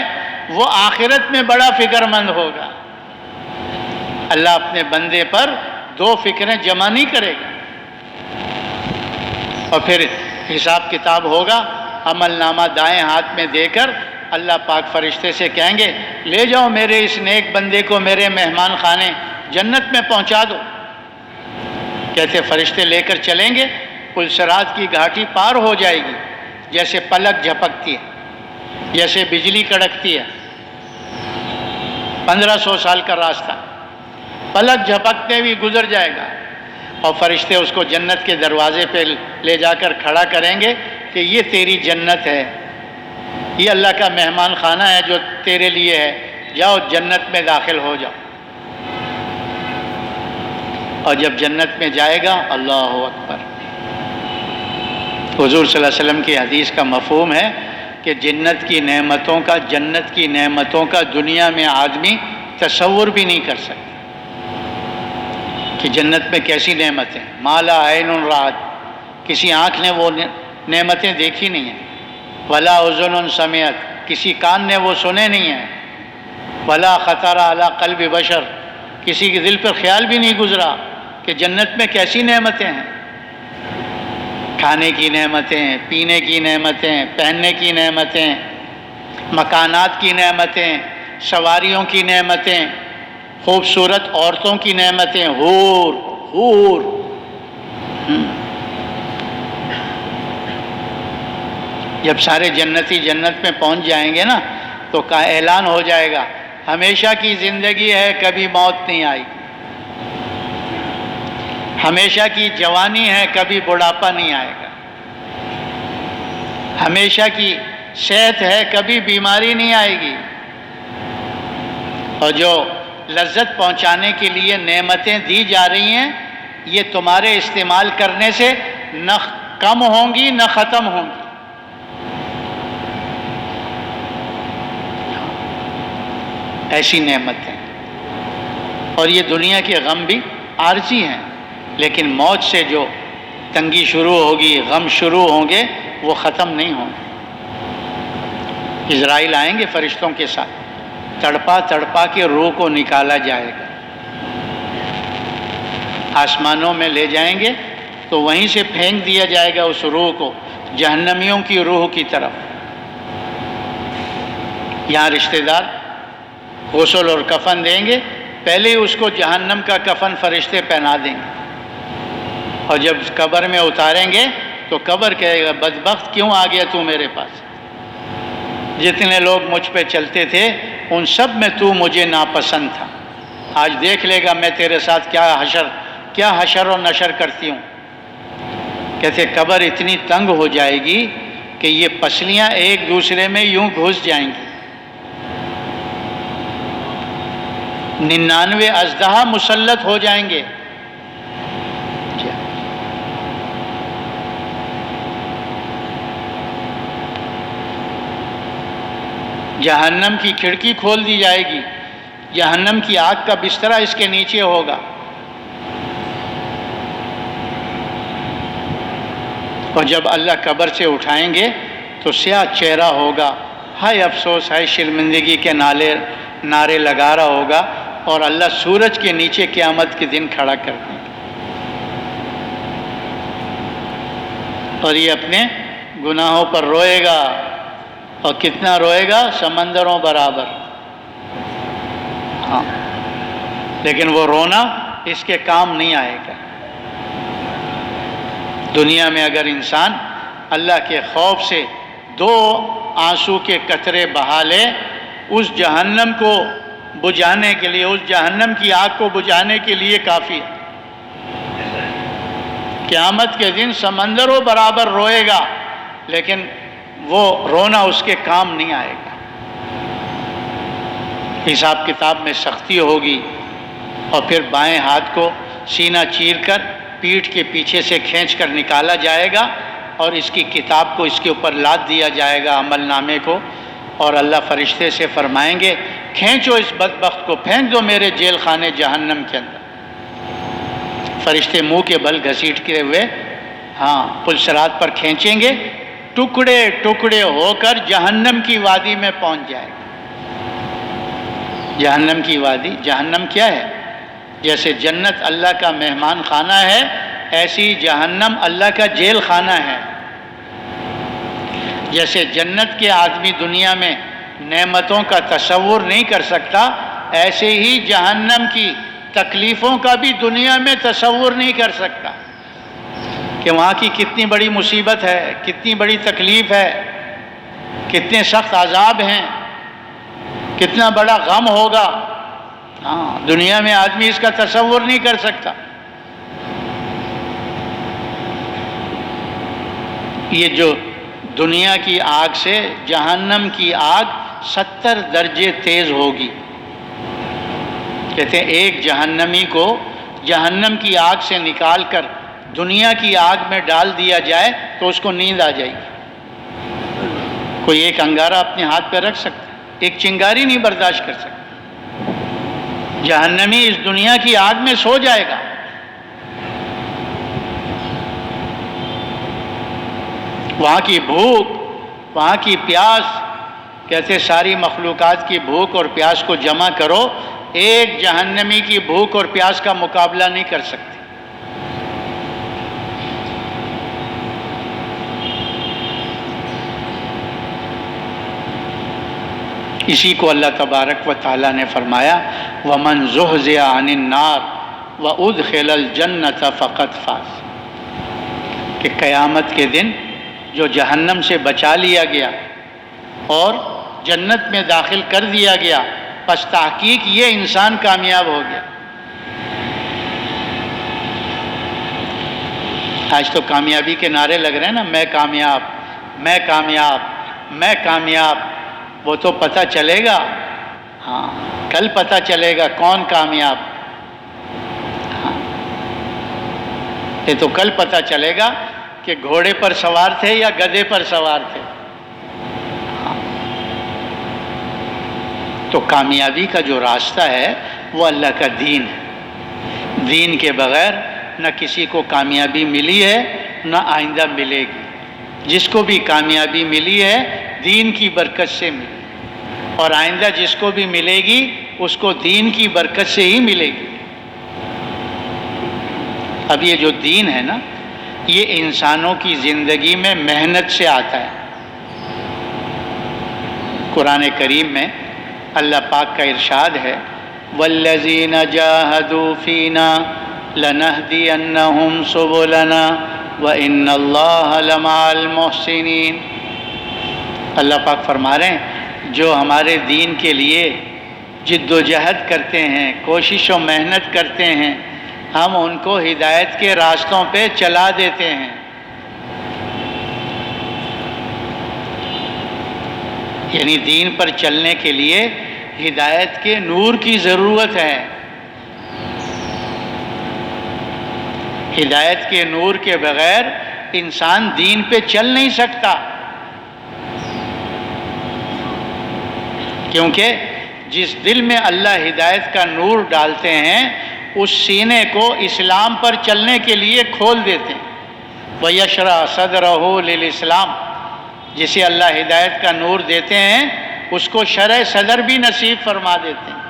وہ آخرت میں بڑا فکر مند ہوگا۔ اللہ اپنے بندے پر دو فکریں جمع نہیں کرے گا، اور پھر حساب کتاب ہوگا، عمل نامہ دائیں ہاتھ میں دے کر اللہ پاک فرشتے سے کہیں گے لے جاؤ میرے اس نیک بندے کو میرے مہمان خانے جنت میں پہنچا دو۔ کہتے فرشتے لے کر چلیں گے، پل صراط کی گھاٹی پار ہو جائے گی، جیسے پلک جھپکتی ہے، جیسے بجلی کڑکتی ہے، 1500 سال کا راستہ پلک جھپکتے بھی گزر جائے گا، اور فرشتے اس کو جنت کے دروازے پہ لے جا کر کھڑا کریں گے کہ یہ تیری جنت ہے، یہ اللہ کا مہمان خانہ ہے جو تیرے لیے ہے، جاؤ جنت میں داخل ہو جاؤ۔ اور جب جنت میں جائے گا، اللہ اکبر، حضور صلی اللہ علیہ وسلم کی حدیث کا مفہوم ہے کہ جنت کی نعمتوں کا دنیا میں آدمی تصور بھی نہیں کر سکتا کہ جنت میں کیسی نعمتیں، مالا عین رات، کسی آنکھ نے وہ نعمتیں دیکھی نہیں ہیں، ولا اذن سمعت، کسی کان نے وہ سنے نہیں ہیں، ولا خطر علی قلب بشر، کسی کے دل پر خیال بھی نہیں گزرا کہ جنت میں کیسی نعمتیں ہیں، کھانے کی نعمتیں، پینے کی نعمتیں، پہننے کی نعمتیں، مکانات کی نعمتیں، سواریوں کی نعمتیں، خوبصورت عورتوں کی نعمتیں، حور جب سارے جنتی جنت میں پہنچ جائیں گے نا تو کا اعلان ہو جائے گا ہمیشہ کی زندگی ہے، کبھی موت نہیں آئی، ہمیشہ کی جوانی ہے، کبھی بڑھاپا نہیں آئے گا، ہمیشہ کی صحت ہے، کبھی بیماری نہیں آئے گی، اور جو لذت پہنچانے کے لیے نعمتیں دی جا رہی ہیں یہ تمہارے استعمال کرنے سے نہ کم ہوں گی نہ ختم ہوں گی۔ ایسی نعمتیں، اور یہ دنیا کے غم بھی عارضی ہیں، لیکن موت سے جو تنگی شروع ہوگی، غم شروع ہوں گے، وہ ختم نہیں ہوں گے۔ اسرائیل آئیں گے فرشتوں کے ساتھ، تڑپا تڑپا کے روح کو نکالا جائے گا، آسمانوں میں لے جائیں گے تو وہیں سے پھینک دیا جائے گا اس روح کو جہنمیوں کی روح کی طرف۔ یہاں رشتہ دار غسل اور کفن دیں گے، پہلے ہی اس کو جہنم کا کفن فرشتے پہنا دیں گے، اور جب قبر میں اتاریں گے تو قبر کہے گا بدبخت کیوں آ گیا تو میرے پاس، جتنے لوگ مجھ پہ چلتے تھے ان سب میں تو مجھے ناپسند تھا، آج دیکھ لے گا میں تیرے ساتھ کیا حشر و نشر کرتی ہوں۔ کہتے قبر اتنی تنگ ہو جائے گی کہ یہ پسلیاں ایک دوسرے میں یوں گھس جائیں گی، 99 اژدہا مسلط ہو جائیں گے۔ جہنم کی کھڑکی کھول دی جائے گی، جہنم کی آگ کا بسترا اس کے نیچے ہوگا، اور جب اللہ قبر سے اٹھائیں گے تو سیاہ چہرہ ہوگا، ہائے افسوس، ہائے شرمندگی کے نعرے لگا رہا ہوگا، اور اللہ سورج کے نیچے قیامت کے دن کھڑا کر دیں گے، اور یہ اپنے گناہوں پر روئے گا، اور کتنا روئے گا، سمندروں برابر۔ ہاں، لیکن وہ رونا اس کے کام نہیں آئے گا۔ دنیا میں اگر انسان اللہ کے خوف سے 2 آنسو کے قطرے بہا لے، اس جہنم کو بجھانے کے لیے، اس جہنم کی آگ کو بجھانے کے لیے کافی ہے۔ قیامت کے دن سمندروں برابر روئے گا، لیکن وہ رونا اس کے کام نہیں آئے گا۔ حساب کتاب میں سختی ہوگی، اور پھر بائیں ہاتھ کو سینہ چیر کر پیٹھ کے پیچھے سے کھینچ کر نکالا جائے گا، اور اس کی کتاب کو اس کے اوپر لاد دیا جائے گا، عمل نامے کو، اور اللہ فرشتے سے فرمائیں گے کھینچو اس بدبخت کو، پھینک دو میرے جیل خانے جہنم کے اندر۔ فرشتے منہ کے بل گھسیٹتے ہوئے پل صراط پر کھینچیں گے، ٹکڑے ٹکڑے ہو کر جہنم کی وادی میں پہنچ جائے گا۔ جہنم کی وادی، جہنم کیا ہے؟ جیسے جنت اللہ کا مہمان خانہ ہے، ایسی جہنم اللہ کا جیل خانہ ہے۔ جیسے جنت کے آدمی دنیا میں نعمتوں کا تصور نہیں کر سکتا، ایسے ہی جہنم کی تکلیفوں کا بھی دنیا میں تصور نہیں کر سکتا کہ وہاں کی کتنی بڑی مصیبت ہے، کتنی بڑی تکلیف ہے، کتنے سخت عذاب ہیں، کتنا بڑا غم ہوگا۔ دنیا میں آدمی اس کا تصور نہیں کر سکتا۔ یہ جو دنیا کی آگ سے جہنم کی آگ 70 درجے تیز ہوگی۔ کہتے ہیں ایک جہنمی کو جہنم کی آگ سے نکال کر دنیا کی آگ میں ڈال دیا جائے تو اس کو نیند آ جائے گی۔ کوئی ایک انگارہ اپنے ہاتھ پہ رکھ سکتا ہے، ایک چنگاری نہیں برداشت کر سکتا۔ جہنمی اس دنیا کی آگ میں سو جائے گا۔ وہاں کی بھوک، وہاں کی پیاس، کہتے ساری مخلوقات کی بھوک اور پیاس کو جمع کرو، ایک جہنمی کی بھوک اور پیاس کا مقابلہ نہیں کر سکتے۔ اسی کو اللہ تبارک و تعالیٰ نے فرمایا وَمَنْ زُحْزِحَ عَنِ النَّارِ وَأُدْخِلَ الْجَنَّةَ فَقَدْ فَازَ، کہ قیامت کے دن جو جہنم سے بچا لیا گیا اور جنت میں داخل کر دیا گیا، پس تحقیق یہ انسان کامیاب ہو گیا۔ آج تو کامیابی کے نعرے لگ رہے ہیں نا، میں کامیاب، میں کامیاب، میں کامیاب۔ وہ تو پتہ چلے گا، ہاں کل پتہ چلے گا کون کامیاب۔ ہاں یہ تو کل پتہ چلے گا کہ گھوڑے پر سوار تھے یا گدھے پر سوار تھے۔ ہاں تو کامیابی کا جو راستہ ہے وہ اللہ کا دین ہے۔ دین کے بغیر نہ کسی کو کامیابی ملی ہے نہ آئندہ ملے گی۔ جس کو بھی کامیابی ملی ہے دین کی برکت سے ملی، اور آئندہ جس کو بھی ملے گی اس کو دین کی برکت سے ہی ملے گی۔ اب یہ جو دین ہے نا، یہ انسانوں کی زندگی میں محنت سے آتا ہے۔ قرآن کریم میں اللہ پاک کا ارشاد ہے وَالَّذِينَ جَاهَدُوا فِينَا لَنَهْدِيَنَّهُمْ سُبُلَنَا وَإِنَّ اللَّهَ لَمَعَ الْمُحْسِنِينَ۔ اللہ پاک فرما رہے ہیں جو ہمارے دین کے لیے جد و جہد کرتے ہیں، کوشش و محنت کرتے ہیں، ہم ان کو ہدایت کے راستوں پہ چلا دیتے ہیں۔ یعنی دین پر چلنے کے لیے ہدایت کے نور کی ضرورت ہے۔ ہدایت کے نور کے بغیر انسان دین پہ چل نہیں سکتا، کیونکہ جس دل میں اللہ ہدایت کا نور ڈالتے ہیں اس سینے کو اسلام پر چلنے کے لیے کھول دیتے ہیں۔ وَيَشْرَحْ صَدْرَهُ لِلْإِسْلَامِ، جسے اللہ ہدایت کا نور دیتے ہیں اس کو شرح صدر بھی نصیب فرما دیتے ہیں۔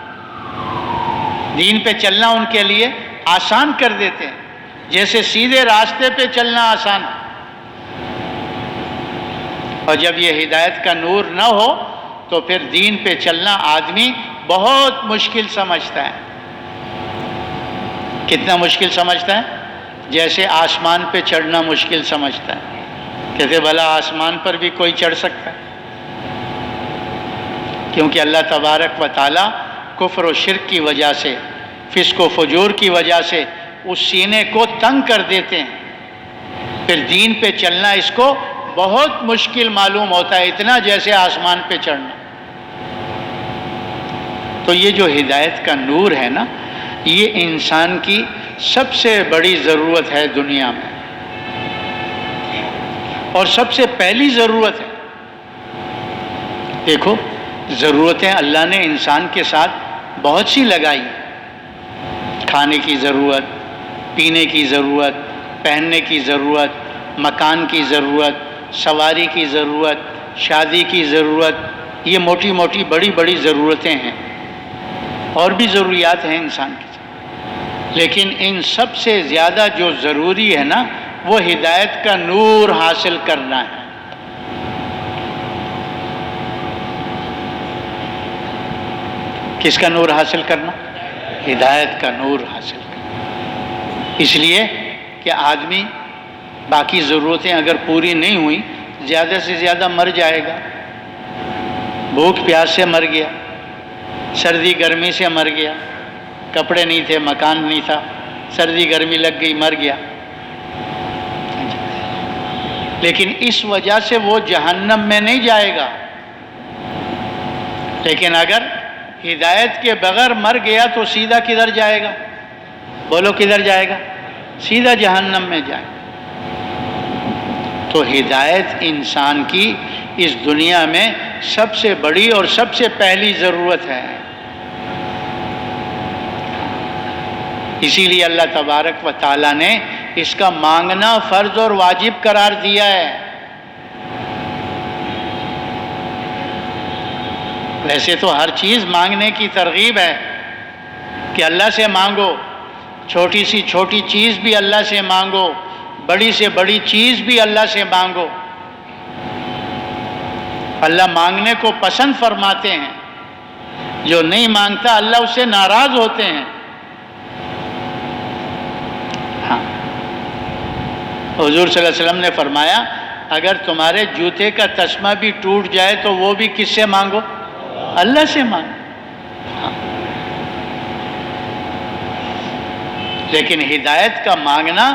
دین پہ چلنا ان کے لیے آسان کر دیتے ہیں، جیسے سیدھے راستے پہ چلنا آسان ہے۔ اور جب یہ ہدایت کا نور نہ ہو تو پھر دین پہ چلنا آدمی بہت مشکل سمجھتا ہے۔ کتنا مشکل سمجھتا ہے؟ جیسے آسمان پہ چڑھنا مشکل سمجھتا ہے۔ کہتے بھلا آسمان پر بھی کوئی چڑھ سکتا ہے؟ کیونکہ اللہ تبارک و تعالیٰ کفر و شرک کی وجہ سے، فسق و فجور کی وجہ سے اس سینے کو تنگ کر دیتے ہیں، پھر دین پہ چلنا اس کو بہت مشکل معلوم ہوتا ہے، اتنا جیسے آسمان پہ چڑھنا۔ تو یہ جو ہدایت کا نور ہے نا، یہ انسان کی سب سے بڑی ضرورت ہے دنیا میں، اور سب سے پہلی ضرورت ہے۔ دیکھو ضرورتیں اللہ نے انسان کے ساتھ بہت سی لگائی، کھانے کی ضرورت، پینے کی ضرورت، پہننے کی ضرورت، مکان کی ضرورت، سواری کی ضرورت، شادی کی ضرورت، یہ موٹی موٹی بڑی بڑی ضرورتیں ہیں، اور بھی ضروریات ہیں انسان کی۔ لیکن ان سب سے زیادہ جو ضروری ہے نا وہ ہدایت کا نور حاصل کرنا ہے۔ کس کا نور حاصل کرنا؟ ہدایت کا نور حاصل کرنا۔ اس لیے کہ آدمی باقی ضرورتیں اگر پوری نہیں ہوئی زیادہ سے زیادہ مر جائے گا۔ بھوک پیاس سے مر گیا، سردی گرمی سے مر گیا، کپڑے نہیں تھے، مکان نہیں تھا، سردی گرمی لگ گئی، مر گیا۔ لیکن اس وجہ سے وہ جہنم میں نہیں جائے گا۔ لیکن اگر ہدایت کے بغیر مر گیا تو سیدھا کدھر جائے گا؟ بولو کدھر جائے گا؟ سیدھا جہنم میں جائے گا۔ تو ہدایت انسان کی اس دنیا میں سب سے بڑی اور سب سے پہلی ضرورت ہے۔ اسی لیے اللہ تبارک و تعالیٰ نے اس کا مانگنا فرض اور واجب قرار دیا ہے۔ ویسے تو ہر چیز مانگنے کی ترغیب ہے کہ اللہ سے مانگو، چھوٹی سی چھوٹی چیز بھی اللہ سے مانگو، بڑی سے بڑی چیز بھی اللہ سے مانگو۔ اللہ مانگنے کو پسند فرماتے ہیں، جو نہیں مانگتا اللہ اس سے ناراض ہوتے ہیں۔ ہاں، حضور صلی اللہ علیہ وسلم نے فرمایا اگر تمہارے جوتے کا تسمہ بھی ٹوٹ جائے تو وہ بھی کس سے مانگو؟ اللہ سے مانگو۔ ہاں۔ لیکن ہدایت کا مانگنا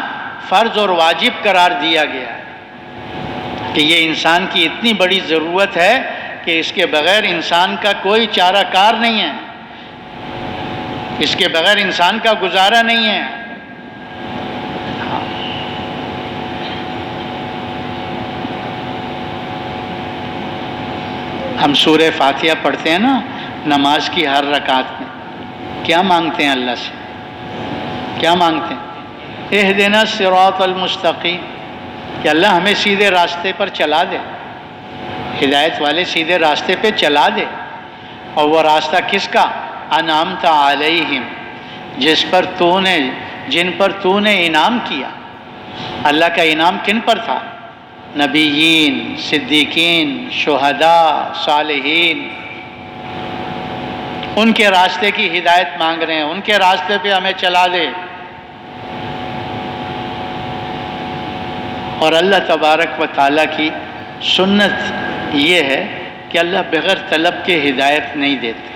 فرض اور واجب قرار دیا گیا ہے کہ یہ انسان کی اتنی بڑی ضرورت ہے کہ اس کے بغیر انسان کا کوئی چارہ کار نہیں ہے، اس کے بغیر انسان کا گزارا نہیں ہے۔ ہم سورہ فاتحہ پڑھتے ہیں نا نماز کی ہر رکعت میں، کیا مانگتے ہیں اللہ سے؟ کیا مانگتے ہیں؟ اہدنا الصراط المستقیم، کہ اللہ ہمیں سیدھے راستے پر چلا دے، ہدایت والے سیدھے راستے پہ چلا دے۔ اور وہ راستہ کس کا؟ انعمت علیہم، جن پر تو نے انعام کیا۔ اللہ کا انعام کن پر تھا؟ نبیین، صدیقین، شہداء، صالحین۔ ان کے راستے کی ہدایت مانگ رہے ہیں، ان کے راستے پہ ہمیں چلا دے۔ اور اللہ تبارک و تعالیٰ کی سنت یہ ہے کہ اللہ بغیر طلب کے ہدایت نہیں دیتے۔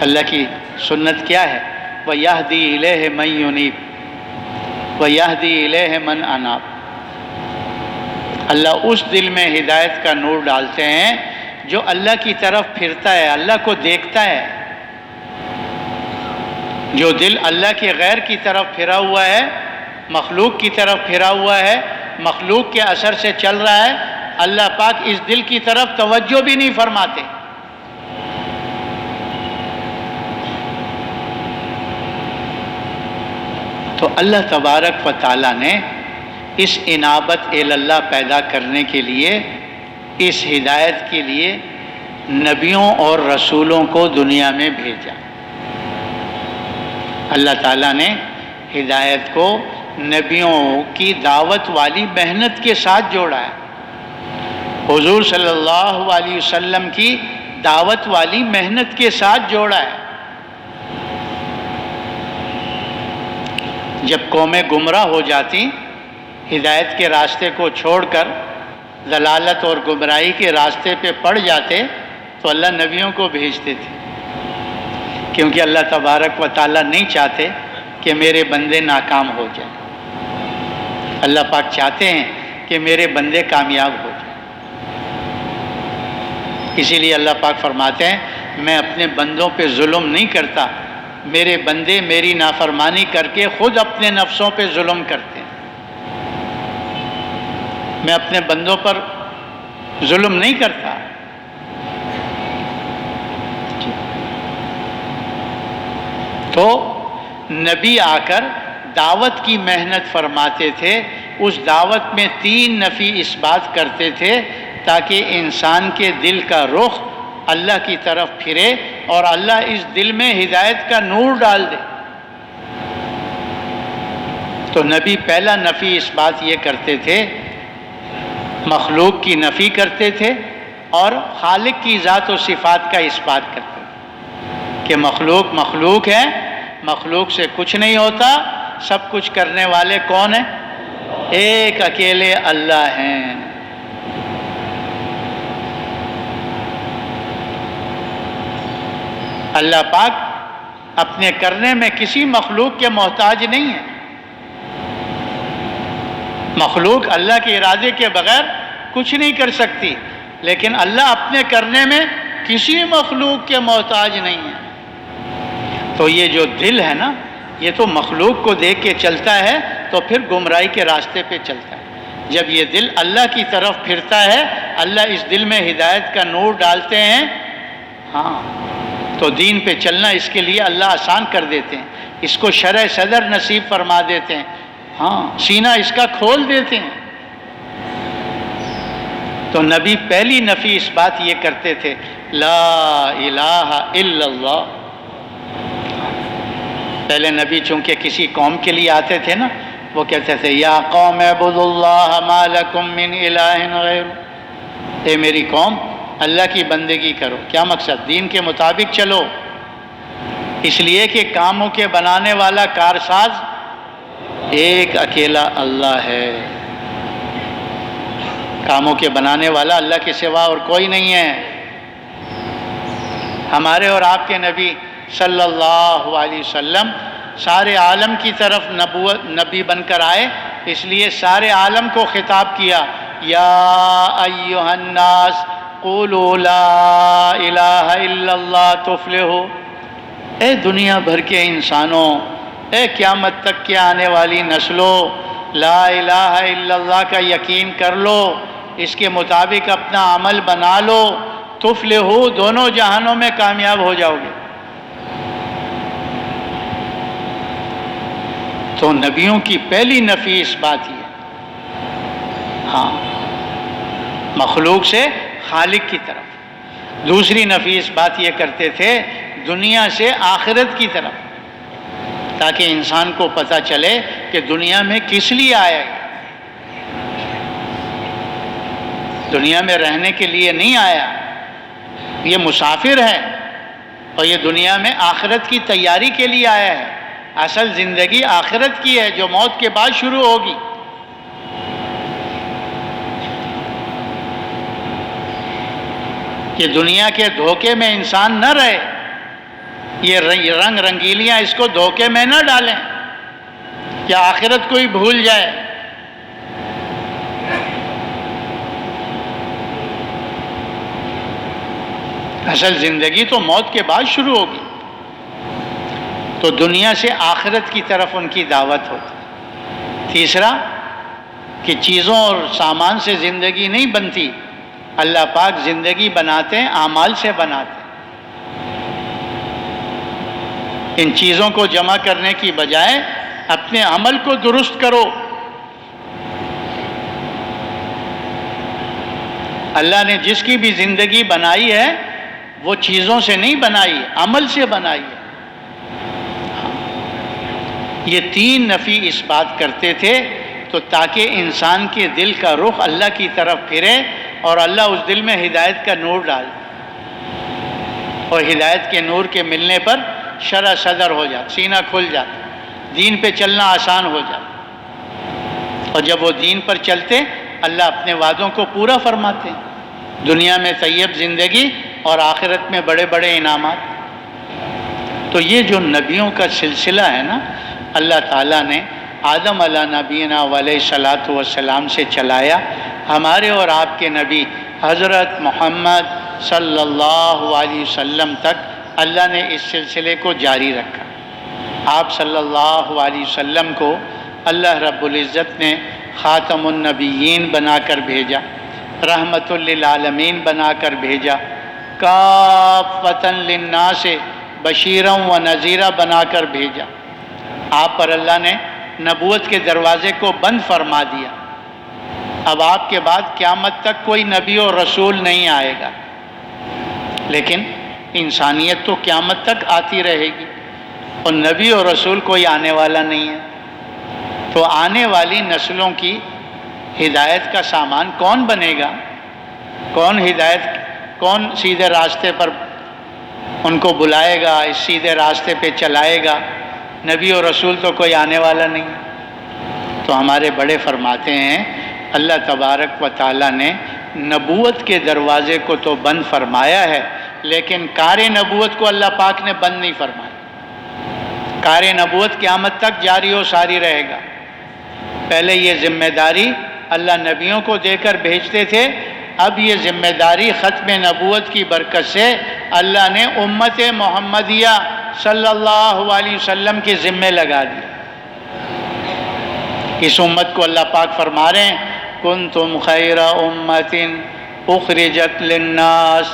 اللہ کی سنت کیا ہے؟ وَيَهْدِي إِلَيْهِ مَن يُنِيبُ وَيَهْدِي إِلَيْهِ مَنْ أَنَابَ۔ اللہ اس دل میں ہدایت کا نور ڈالتے ہیں جو اللہ کی طرف پھرتا ہے، اللہ کو دیکھتا ہے۔ جو دل اللہ کے غیر کی طرف پھرا ہوا ہے، مخلوق کی طرف پھرا ہوا ہے، مخلوق کے اثر سے چل رہا ہے، اللہ پاک اس دل کی طرف توجہ بھی نہیں فرماتے۔ تو اللہ تبارک و تعالیٰ نے اس انابت اللہ پیدا کرنے کے لیے، اس ہدایت کے لیے نبیوں اور رسولوں کو دنیا میں بھیجا۔ اللہ تعالیٰ نے ہدایت کو نبیوں کی دعوت والی محنت کے ساتھ جوڑا ہے، حضور صلی اللہ علیہ وسلم کی دعوت والی محنت کے ساتھ جوڑا ہے۔ جب قومیں گمراہ ہو جاتی، ہدایت کے راستے کو چھوڑ کر ضلالت اور گمراہی کے راستے پہ پڑ جاتے تو اللہ نبیوں کو بھیجتے تھے، کیونکہ اللہ تبارک و تعالیٰ نہیں چاہتے کہ میرے بندے ناکام ہو جائیں۔ اللہ پاک چاہتے ہیں کہ میرے بندے کامیاب ہو جائیں۔ اسی لیے اللہ پاک فرماتے ہیں میں اپنے بندوں پہ ظلم نہیں کرتا، میرے بندے میری نافرمانی کر کے خود اپنے نفسوں پہ ظلم کرتے ہیں۔ میں اپنے بندوں پر ظلم نہیں کرتا۔ تو نبی آ کر دعوت کی محنت فرماتے تھے، اس دعوت میں 3 نفی اس بات کرتے تھے تاکہ انسان کے دل کا رخ اللہ کی طرف پھرے اور اللہ اس دل میں ہدایت کا نور ڈال دے۔ تو نبی پہلا نفی اس بات یہ کرتے تھے، مخلوق کی نفی کرتے تھے اور خالق کی ذات و صفات کا اس بات کرتے تھے کہ مخلوق مخلوق ہے، مخلوق سے کچھ نہیں ہوتا، سب کچھ کرنے والے کون ہیں؟ ایک اکیلے اللہ ہیں۔ اللہ پاک اپنے کرنے میں کسی مخلوق کے محتاج نہیں ہے۔ مخلوق اللہ کے ارادے کے بغیر کچھ نہیں کر سکتی، لیکن اللہ اپنے کرنے میں کسی مخلوق کے محتاج نہیں ہے۔ تو یہ جو دل ہے نا، یہ تو مخلوق کو دیکھ کے چلتا ہے تو پھر گمراہی کے راستے پہ چلتا ہے۔ جب یہ دل اللہ کی طرف پھرتا ہے، اللہ اس دل میں ہدایت کا نور ڈالتے ہیں، ہاں، تو دین پہ چلنا اس کے لیے اللہ آسان کر دیتے ہیں، اس کو شرح صدر نصیب فرما دیتے ہیں، ہاں، سینہ اس کا کھول دیتے ہیں۔ تو نبی پہلی نفی اس بات یہ کرتے تھے، لا الہ الا اللہ۔ پہلے نبی چونکہ کسی قوم کے لیے آتے تھے نا، وہ کہتے تھے یا قوم اعبدوا اللہ ما لکم من الہ غیر، اے میری قوم اللہ کی بندگی کرو۔ کیا مقصد؟ دین کے مطابق چلو، اس لیے کہ کاموں کے بنانے والا کارساز ایک اکیلا اللہ ہے۔ کاموں کے بنانے والا اللہ کے سوا اور کوئی نہیں ہے۔ ہمارے اور آپ کے نبی صلی اللہ علیہ وسلم سارے عالم کی طرف نبی بن کر آئے، اس لیے سارے عالم کو خطاب کیا، یا ایھا الناس قولوا لا الہ الا اللہ تفلحوا۔ اے دنیا بھر کے انسانوں، اے قیامت تک کے آنے والی نسلوں، لا الہ الا اللہ کا یقین کر لو، اس کے مطابق اپنا عمل بنا لو، تفلحوا، دونوں جہانوں میں کامیاب ہو جاؤ گے۔ تو نبیوں کی پہلی نفی اس بات ہی ہے، ہاں، مخلوق سے خالق کی طرف۔ دوسری نفی اس بات یہ کرتے تھے، دنیا سے آخرت کی طرف، تاکہ انسان کو پتہ چلے کہ دنیا میں کس لیے آیا ہے۔ دنیا میں رہنے کے لیے نہیں آیا، یہ مسافر ہے، اور یہ دنیا میں آخرت کی تیاری کے لیے آیا ہے۔ اصل زندگی آخرت کی ہے جو موت کے بعد شروع ہوگی۔ کہ دنیا کے دھوکے میں انسان نہ رہے، یہ رنگ رنگیلیاں اس کو دھوکے میں نہ ڈالیں کہ آخرت کو ہی بھول جائے۔ اصل زندگی تو موت کے بعد شروع ہوگی۔ تو دنیا سے آخرت کی طرف ان کی دعوت ہوتی۔ تیسرا کہ چیزوں اور سامان سے زندگی نہیں بنتی، اللہ پاک زندگی بناتے ہیں، اعمال سے بناتے ہیں۔ ان چیزوں کو جمع کرنے کی بجائے اپنے عمل کو درست کرو۔ اللہ نے جس کی بھی زندگی بنائی ہے وہ چیزوں سے نہیں بنائی، عمل سے بنائی ہے۔ یہ تین نفی اس بات کرتے تھے تو تاکہ انسان کے دل کا رخ اللہ کی طرف پھرے اور اللہ اس دل میں ہدایت کا نور ڈال دے، اور ہدایت کے نور کے ملنے پر شرح صدر ہو جاتا، سینہ کھل جاتا، دین پہ چلنا آسان ہو جاتا۔ اور جب وہ دین پر چلتے، اللہ اپنے وعدوں کو پورا فرماتے ہیں، دنیا میں طیب زندگی اور آخرت میں بڑے بڑے انعامات۔ تو یہ جو نبیوں کا سلسلہ ہے نا، اللہ تعالیٰ نے آدم علیہ نبینا علیہ الصلاۃ والسلام سے چلایا، ہمارے اور آپ کے نبی حضرت محمد صلی اللہ علیہ وسلم تک اللہ نے اس سلسلے کو جاری رکھا۔ آپ صلی اللہ علیہ وسلم کو اللہ رب العزت نے خاتم النبیین بنا کر بھیجا، رحمت للعالمین بنا کر بھیجا، کافۃ للناس بشیرا و نذیرا بنا کر بھیجا۔ آپ پر اللہ نے نبوت کے دروازے کو بند فرما دیا۔ اب آپ کے بعد قیامت تک کوئی نبی اور رسول نہیں آئے گا، لیکن انسانیت تو قیامت تک آتی رہے گی، اور نبی اور رسول کوئی آنے والا نہیں ہے، تو آنے والی نسلوں کی ہدایت کا سامان کون بنے گا؟ کون سیدھے راستے پر ان کو بلائے گا، اس سیدھے راستے پہ چلائے گا؟ نبی اور رسول تو کوئی آنے والا نہیں۔ تو ہمارے بڑے فرماتے ہیں اللہ تبارک و تعالیٰ نے نبوت کے دروازے کو تو بند فرمایا ہے، لیکن کار نبوت کو اللہ پاک نے بند نہیں فرمایا۔ کار نبوت قیامت تک جاری و ساری رہے گا۔ پہلے یہ ذمہ داری اللہ نبیوں کو دے کر بھیجتے تھے، اب یہ ذمہ داری ختم نبوت کی برکت سے اللہ نے امت محمدیہ صلی اللہ علیہ وسلم کے ذمہ لگا دیا۔ اس امت کو اللہ پاک فرما رہے ہیں کنتم خیر امت اخرجت للناس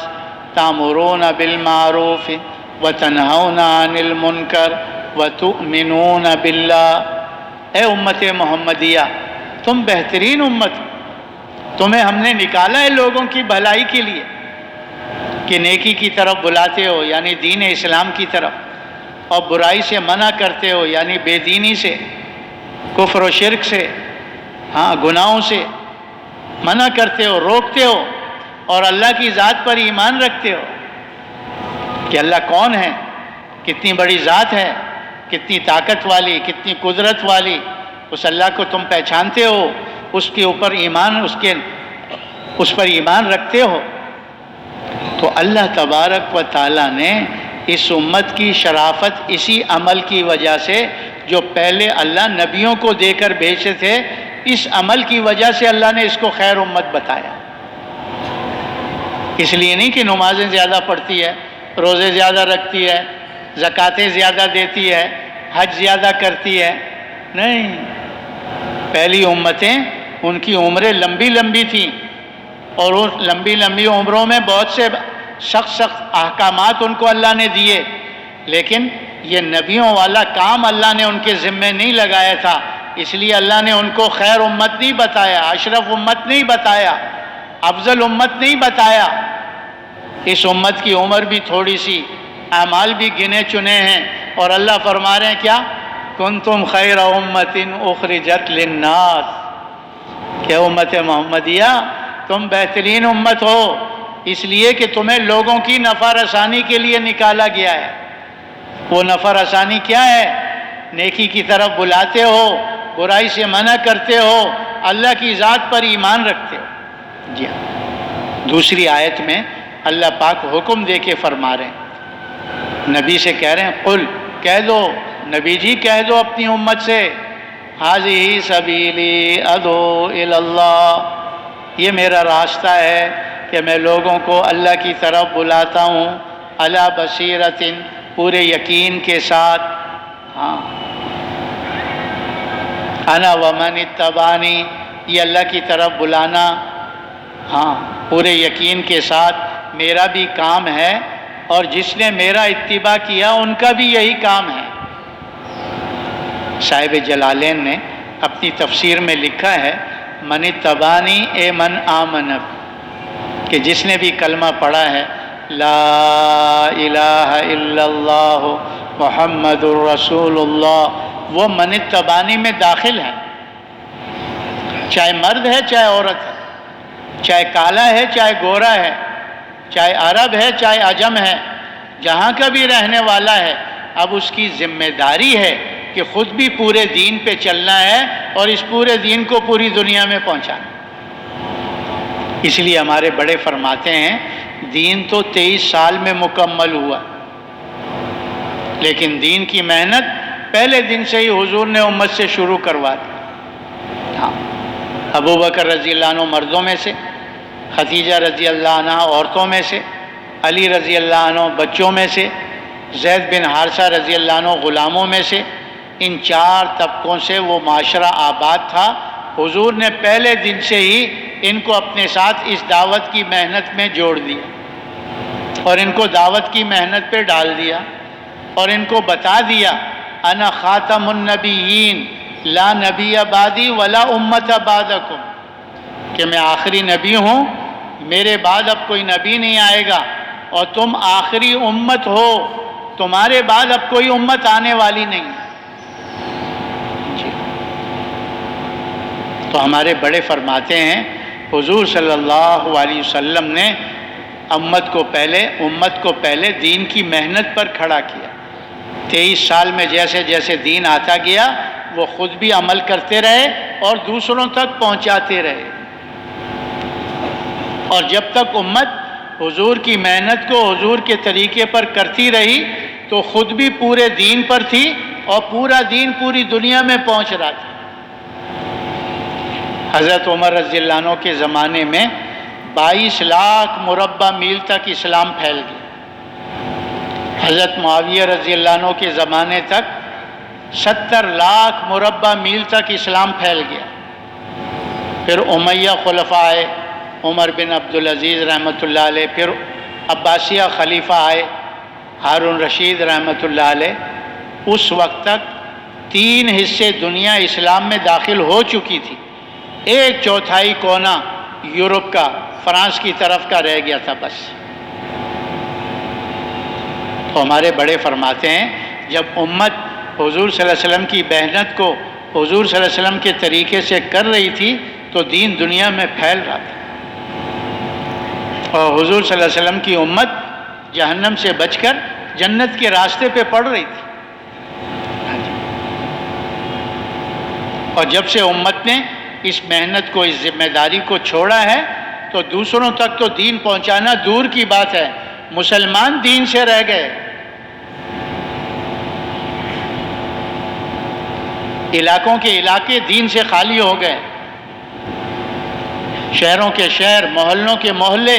تأمرون بالمعروف وتنہون عن المنکر وتؤمنون باللہ۔ اے امت محمدیہ، تم بہترین امت، تمہیں ہم نے نکالا ہے لوگوں کی بھلائی کے لیے کہ نیکی کی طرف بلاتے ہو یعنی دین اسلام کی طرف، اور برائی سے منع کرتے ہو یعنی بے دینی سے، کفر و شرک سے، گناہوں سے منع کرتے ہو، روکتے ہو، اور اللہ کی ذات پر ایمان رکھتے ہو کہ اللہ کون ہے، کتنی بڑی ذات ہے، کتنی طاقت والی، کتنی قدرت والی، اس اللہ کو تم پہچانتے ہو، اس کے اوپر ایمان اس پر ایمان رکھتے ہو۔ تو اللہ تبارک و تعالیٰ نے اس امت کی شرافت اسی عمل کی وجہ سے جو پہلے اللہ نبیوں کو دے کر بھیجے تھے، اس عمل کی وجہ سے اللہ نے اس کو خیر امت بتایا۔ اس لیے نہیں کہ نمازیں زیادہ پڑھتی ہے، روزے زیادہ رکھتی ہے، زکاتیں زیادہ دیتی ہے، حج زیادہ کرتی ہے، نہیں۔ پہلی امتیں ان کی عمریں لمبی لمبی تھیں، اور اس لمبی لمبی عمروں میں بہت سے سخت احکامات ان کو اللہ نے دیے، لیکن یہ نبیوں والا کام اللہ نے ان کے ذمے نہیں لگایا تھا، اس لیے اللہ نے ان کو خیر امت نہیں بتایا، اشرف امت نہیں بتایا، افضل امت نہیں بتایا۔ اس امت کی عمر بھی تھوڑی سی، اعمال بھی گنے چنے ہیں، اور اللہ فرما رہے ہیں کیا؟ کنتم خیر امت اخرجت للناس، کہ امت محمدیہ تم بہترین امت ہو، اس لیے کہ تمہیں لوگوں کی نفع رسانی کے لیے نکالا گیا ہے۔ وہ نفع رسانی کیا ہے؟ نیکی کی طرف بلاتے ہو، برائی سے منع کرتے ہو، اللہ کی ذات پر ایمان رکھتے ہو۔ جی ہاں، دوسری آیت میں اللہ پاک حکم دے کے فرما رہے ہیں، نبی سے کہہ رہے ہیں قل، کہہ دو نبی جی، کہہ دو اپنی امت سے ھذہ سبیلی ادعو الی اللہ، یہ میرا راستہ ہے کہ میں لوگوں کو اللہ کی طرف بلاتا ہوں، علی بصیرۃ، پورے یقین کے ساتھ، انا ومن اتبعنی، یہ اللہ کی طرف بلانا پورے یقین کے ساتھ میرا بھی کام ہے، اور جس نے میرا اتباع کیا ان کا بھی یہی کام ہے۔ صاحب جلالین نے اپنی تفسیر میں لکھا ہے من اتبعنی اے من آمن، کہ جس نے بھی کلمہ پڑھا ہے لا الہ الا اللہ محمد الرسول اللہ، وہ من اتبعنی میں داخل ہے، چاہے مرد ہے چاہے عورت ہے، چاہے کالا ہے چاہے گورا ہے، چاہے عرب ہے چاہے عجم ہے، جہاں کا بھی رہنے والا ہے، اب اس کی ذمہ داری ہے کہ خود بھی پورے دین پہ چلنا ہے اور اس پورے دین کو پوری دنیا میں پہنچانا۔ اس لیے ہمارے بڑے فرماتے ہیں دین تو 23 سال میں مکمل ہوا، لیکن دین کی محنت پہلے دن سے ہی حضور نے امت سے شروع کروا دی۔ ابو بکر رضی اللہ عنہ مردوں میں سے، خدیجہ رضی اللہ عنہ عورتوں میں سے، علی رضی اللہ عنہ بچوں میں سے، زید بن حارثہ رضی اللہ عنہ غلاموں میں سے، ان 4 طبقوں سے وہ معاشرہ آباد تھا۔ حضور نے پہلے دن سے ہی ان کو اپنے ساتھ اس دعوت کی محنت میں جوڑ دیا، اور ان کو دعوت کی محنت پہ ڈال دیا، اور ان کو بتا دیا انا خاتم النبیین لا نبی بعدی ولا امت بعدکم، کہ میں آخری نبی ہوں، میرے بعد اب کوئی نبی نہیں آئے گا، اور تم آخری امت ہو، تمہارے بعد اب کوئی امت آنے والی نہیں جی۔ تو ہمارے بڑے فرماتے ہیں حضور صلی اللہ علیہ وسلم نے امت کو پہلے دین کی محنت پر کھڑا کیا۔ 23 سال میں جیسے جیسے دین آتا گیا وہ خود بھی عمل کرتے رہے اور دوسروں تک پہنچاتے رہے، اور جب تک امت حضور کی محنت کو حضور کے طریقے پر کرتی رہی تو خود بھی پورے دین پر تھی اور پورا دین پوری دنیا میں پہنچ رہا تھا۔ حضرت عمر رضی اللہ عنہ کے زمانے میں 22 لاکھ مربع میل تک اسلام پھیل گیا۔ حضرت معاویہ رضی اللہ عنہ کے زمانے تک 70 لاکھ مربع میل تک اسلام پھیل گیا۔ پھر امیہ خلفاء آئے، عمر بن عبدالعزیز رحمۃ اللہ علیہ، پھر عباسیہ خلیفہ آئے ہارون رشید رحمۃ اللہ علیہ۔ اس وقت تک 3 حصے دنیا اسلام میں داخل ہو چکی تھی، 1/4 کونا یورپ کا، فرانس کی طرف کا رہ گیا تھا بس۔ تو ہمارے بڑے فرماتے ہیں جب امت حضور صلی اللہ علیہ وسلم کی محنت کو حضور صلی اللہ علیہ وسلم کے طریقے سے کر رہی تھی تو دین دنیا میں پھیل رہا تھا، اور حضور صلی اللہ علیہ وسلم کی امت جہنم سے بچ کر جنت کے راستے پہ پڑ رہی تھی۔ اور جب سے امت نے اس محنت کو، اس ذمہ داری کو چھوڑا ہے تو دوسروں تک تو دین پہنچانا دور کی بات ہے، مسلمان دین سے رہ گئے۔ علاقوں کے علاقے دین سے خالی ہو گئے، شہروں کے شہر، محلوں کے محلے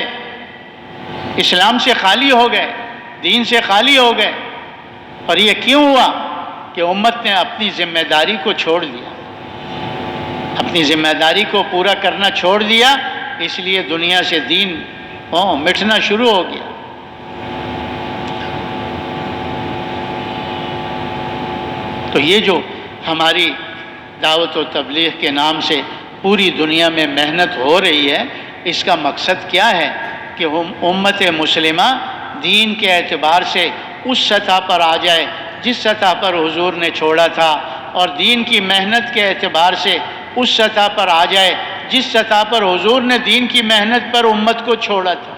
اسلام سے خالی ہو گئے، دین سے خالی ہو گئے۔ اور یہ کیوں ہوا کہ امت نے اپنی ذمہ داری کو چھوڑ دیا، اپنی ذمہ داری کو پورا کرنا چھوڑ دیا، اس لیے دنیا سے دین مٹنا شروع ہو گیا۔ تو یہ جو ہماری دعوت و تبلیغ کے نام سے پوری دنیا میں محنت ہو رہی ہے، اس کا مقصد کیا ہے کہ امت مسلمہ دین کے اعتبار سے اس سطح پر آ جائے جس سطح پر حضور نے چھوڑا تھا، اور دین کی محنت کے اعتبار سے اس سطح پر آ جائے جس سطح پر حضور نے دین کی محنت پر امت کو چھوڑا تھا۔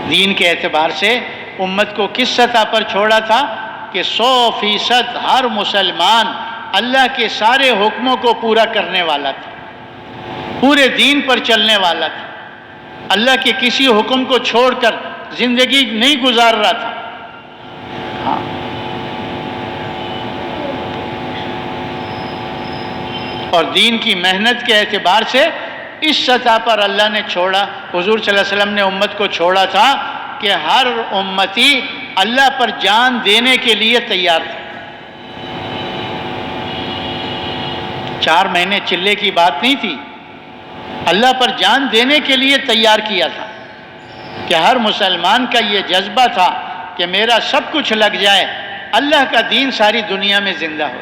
دین کے اعتبار سے امت کو کس سطح پر چھوڑا تھا کہ 100% ہر مسلمان اللہ کے سارے حکموں کو پورا کرنے والا تھا، پورے دین پر چلنے والا تھا، اللہ کے کسی حکم کو چھوڑ کر زندگی نہیں گزار رہا تھا۔ اور دین کی محنت کے اعتبار سے اس سطح پر اللہ نے چھوڑا، حضور صلی اللہ علیہ وسلم نے امت کو چھوڑا تھا کہ ہر امتی اللہ پر جان دینے کے لیے تیار تھا۔ 4 مہینے چلے کی بات نہیں تھی، اللہ پر جان دینے کے لیے تیار کیا تھا کہ ہر مسلمان کا یہ جذبہ تھا کہ میرا سب کچھ لگ جائے، اللہ کا دین ساری دنیا میں زندہ ہو۔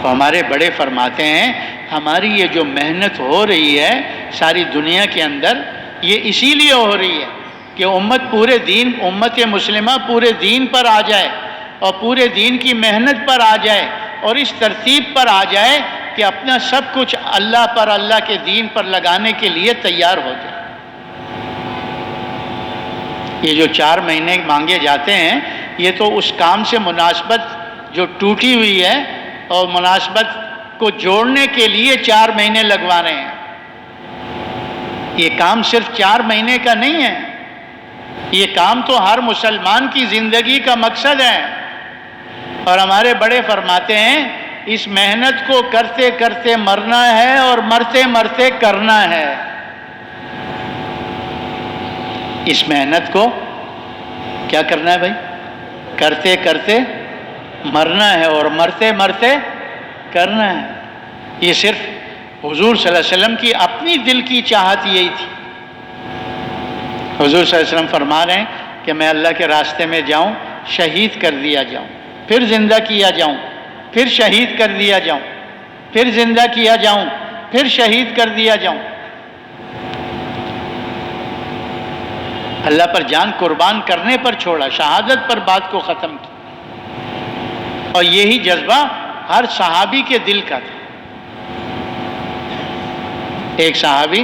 تو ہمارے بڑے فرماتے ہیں ہماری یہ جو محنت ہو رہی ہے ساری دنیا کے اندر، یہ اسی لیے ہو رہی ہے کہ امت مسلمہ پورے دین پر آ جائے اور پورے دین کی محنت پر آ جائے اور اس ترتیب پر آ جائے کہ اپنا سب کچھ اللہ پر، اللہ کے دین پر لگانے کے لیے تیار ہو جائے۔ یہ جو 4 مہینے مانگے جاتے ہیں یہ تو اس کام سے مناسبت جو ٹوٹی ہوئی ہے اور مناسبت کو جوڑنے کے لیے 4 مہینے لگوا رہے ہیں۔ یہ کام صرف 4 مہینے کا نہیں ہے، یہ کام تو ہر مسلمان کی زندگی کا مقصد ہے۔ اور ہمارے بڑے فرماتے ہیں اس محنت کو کرتے کرتے مرنا ہے اور مرتے مرتے کرنا ہے۔ اس محنت کو کیا کرنا ہے بھائی؟ کرتے کرتے مرنا ہے اور مرتے مرتے کرنا ہے۔ یہ صرف حضور صلی اللہ علیہ وسلم کی اپنی دل کی چاہت یہی تھی۔ حضور صلی اللہ علیہ وسلم فرما رہے ہیں کہ میں اللہ کے راستے میں جاؤں، شہید کر دیا جاؤں، پھر زندہ کیا جاؤں، پھر شہید کر دیا جاؤں، پھر زندہ کیا جاؤں، پھر شہید کر دیا جاؤں۔ اللہ پر جان قربان کرنے پر چھوڑا، شہادت پر بات کو ختم کیا۔ اور یہی جذبہ ہر صحابی کے دل کا تھا۔ ایک صحابی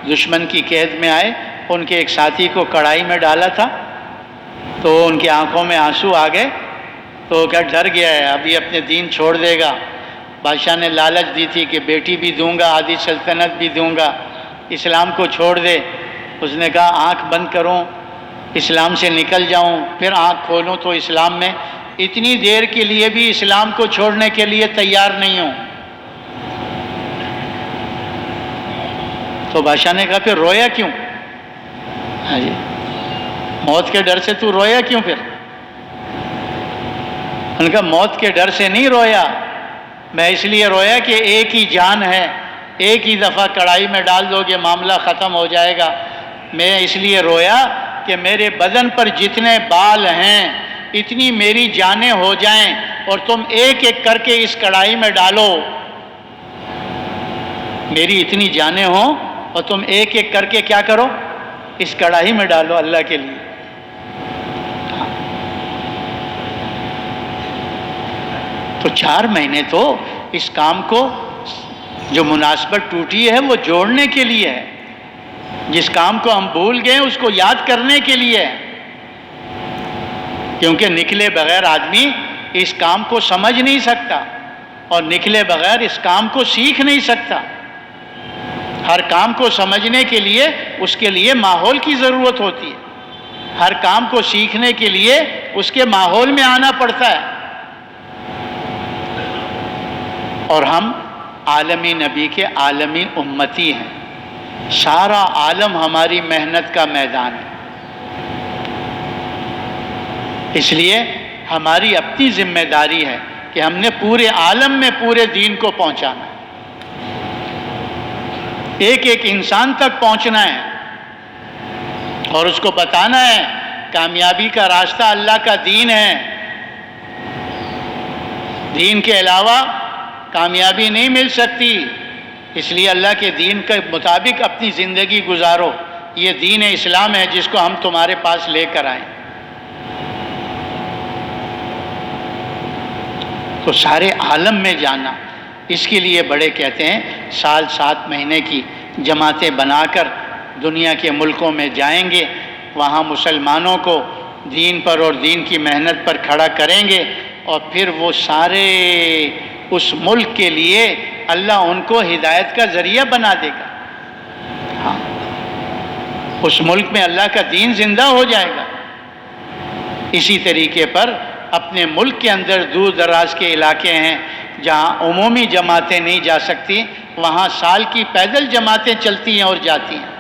دشمن کی قید میں آئے، ان کے ایک ساتھی کو کڑائی میں ڈالا تھا، تو ان کی آنکھوں میں آنسو آ گئے، تو کیا ڈر گیا ہے ابھی اپنے دین چھوڑ دے گا۔ بادشاہ نے لالچ دی تھی کہ بیٹی بھی دوں گا، آدھی سلطنت بھی دوں گا، اسلام کو چھوڑ دے۔ اس نے کہا آنکھ بند کروں، اسلام سے نکل جاؤں، پھر آنکھ کھولوں تو اسلام میں اتنی دیر کے لیے بھی اسلام کو چھوڑنے کے لیے تیار نہیں ہوں۔ تو بادشاہ نے کہا پھر رویا کیوں؟ ہاں جی، موت کے ڈر سے تو رویا کیوں پھر؟ ان کا موت کے ڈر سے نہیں رویا، میں اس لیے رویا کہ ایک ہی جان ہے، ایک ہی دفعہ کڑائی میں ڈال دو گے معاملہ ختم ہو جائے گا۔ میں اس لیے رویا کہ میرے بدن پر جتنے بال ہیں اتنی میری جانیں ہو جائیں، اور تم ایک ایک کر کے اس کڑائی میں ڈالو، میری اتنی جانیں ہوں اور تم ایک ایک کر کے کیا کرو، اس کڑاہی میں ڈالو اللہ کے لیے۔ تو 4 مہینے تو اس کام کو جو مناسبت ٹوٹی ہے وہ جوڑنے کے لیے ہے، جس کام کو ہم بھول گئے اس کو یاد کرنے کے لیے ہے، کیونکہ نکلے بغیر آدمی اس کام کو سمجھ نہیں سکتا، اور نکلے بغیر اس کام کو سیکھ نہیں سکتا۔ ہر کام کو سمجھنے کے لیے اس کے لیے ماحول کی ضرورت ہوتی ہے، ہر کام کو سیکھنے کے لیے اس کے ماحول میں آنا پڑتا ہے۔ اور ہم عالمی نبی کے عالمی امتی ہیں، سارا عالم ہماری محنت کا میدان ہے، اس لیے ہماری اپنی ذمہ داری ہے کہ ہم نے پورے عالم میں پورے دین کو پہنچانا ہے، ایک ایک انسان تک پہنچنا ہے، اور اس کو بتانا ہے کامیابی کا راستہ اللہ کا دین ہے، دین کے علاوہ کامیابی نہیں مل سکتی، اس لیے اللہ کے دین کے مطابق اپنی زندگی گزارو، یہ دین اسلام ہے جس کو ہم تمہارے پاس لے کر آئیں۔ تو سارے عالم میں جانا، اس کے لیے بڑے کہتے ہیں سال 7 مہینے کی جماعتیں بنا کر دنیا کے ملکوں میں جائیں گے، وہاں مسلمانوں کو دین پر اور دین کی محنت پر کھڑا کریں گے، اور پھر وہ سارے اس ملک کے لیے اللہ ان کو ہدایت کا ذریعہ بنا دے گا۔ ہاں، اس ملک میں اللہ کا دین زندہ ہو جائے گا۔ اسی طریقے پر اپنے ملک کے اندر دور دراز کے علاقے ہیں جہاں عمومی جماعتیں نہیں جا سکتی، وہاں سال کی پیدل جماعتیں چلتی ہیں اور جاتی ہیں۔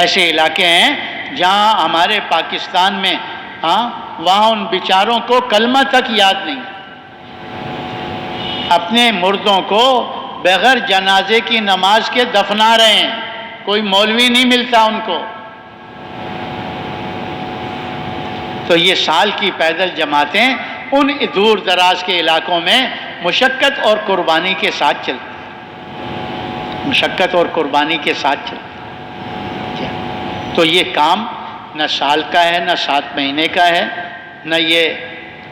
ایسے علاقے ہیں جہاں ہمارے پاکستان میں وہاں ان بیچاروں کو کلمہ تک یاد نہیں، اپنے مردوں کو بغیر جنازے کی نماز کے دفنا رہے ہیں، کوئی مولوی نہیں ملتا ان کو۔ تو یہ سال کی پیدل جماعتیں ان دور دراز کے علاقوں میں مشقت اور قربانی کے ساتھ چلتی ہیں، مشقت اور قربانی کے ساتھ چلتی ہیں۔ تو یہ کام نہ سال کا ہے، نہ 7 مہینے کا ہے، نہ یہ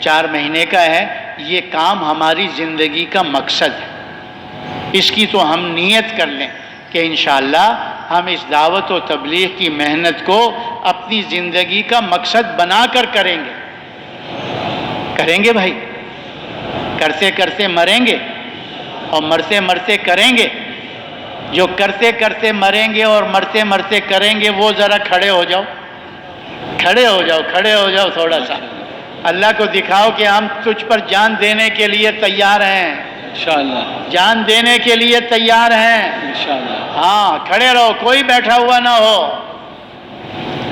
4 مہینے کا ہے، یہ کام ہماری زندگی کا مقصد ہے۔ اس کی تو ہم نیت کر لیں کہ انشاءاللہ ہم اس دعوت و تبلیغ کی محنت کو اپنی زندگی کا مقصد بنا کر کریں گے، کریں گے بھائی، کرتے کرتے مریں گے اور مرتے مرتے کریں گے۔ جو کرتے کرتے مریں گے اور مرتے مرتے کریں گے وہ ذرا کھڑے ہو جاؤ، کھڑے ہو جاؤ، کھڑے ہو جاؤ تھوڑا سا، اللہ کو دکھاؤ کہ ہم تجھ پر جان دینے کے لیے تیار ہیں، انشاءاللہ جان دینے کے لیے تیار ہیں انشاءاللہ۔ ہاں، کھڑے رہو، کوئی بیٹھا ہوا نہ ہو،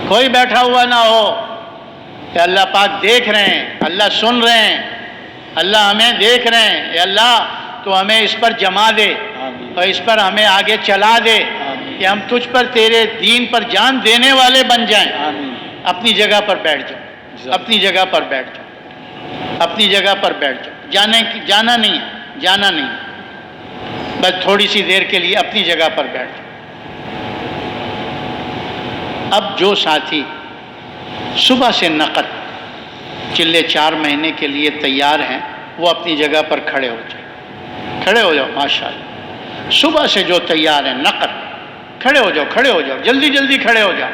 کوئی بیٹھا ہوا نہ ہو، کہ اللہ پاک دیکھ رہے ہیں، اللہ سن رہے ہیں، اللہ ہمیں دیکھ رہے ہیں، اے اللہ تو ہمیں اس پر جما دے آمین اور اس پر ہمیں آگے چلا دے آمین کہ ہم تجھ پر تیرے دین پر جان دینے والے بن جائیں۔ آمین۔ اپنی جگہ پر بیٹھ جاؤ، اپنی جگہ پر بیٹھ جاؤ، اپنی جگہ پر بیٹھ جاؤ، جانا نہیں ہے، جانا نہیں ہے۔ بس تھوڑی سی دیر کے لیے اپنی جگہ پر بیٹھ۔ اب جو ساتھی صبح سے نقد چلے 4 مہینے کے لیے تیار ہیں وہ اپنی جگہ پر کھڑے ہو جائیں، کھڑے ہو جاؤ ماشاءاللہ۔ صبح سے جو تیار ہیں نقد، کھڑے ہو جاؤ، کھڑے ہو جاؤ، جلدی جلدی کھڑے ہو جاؤ،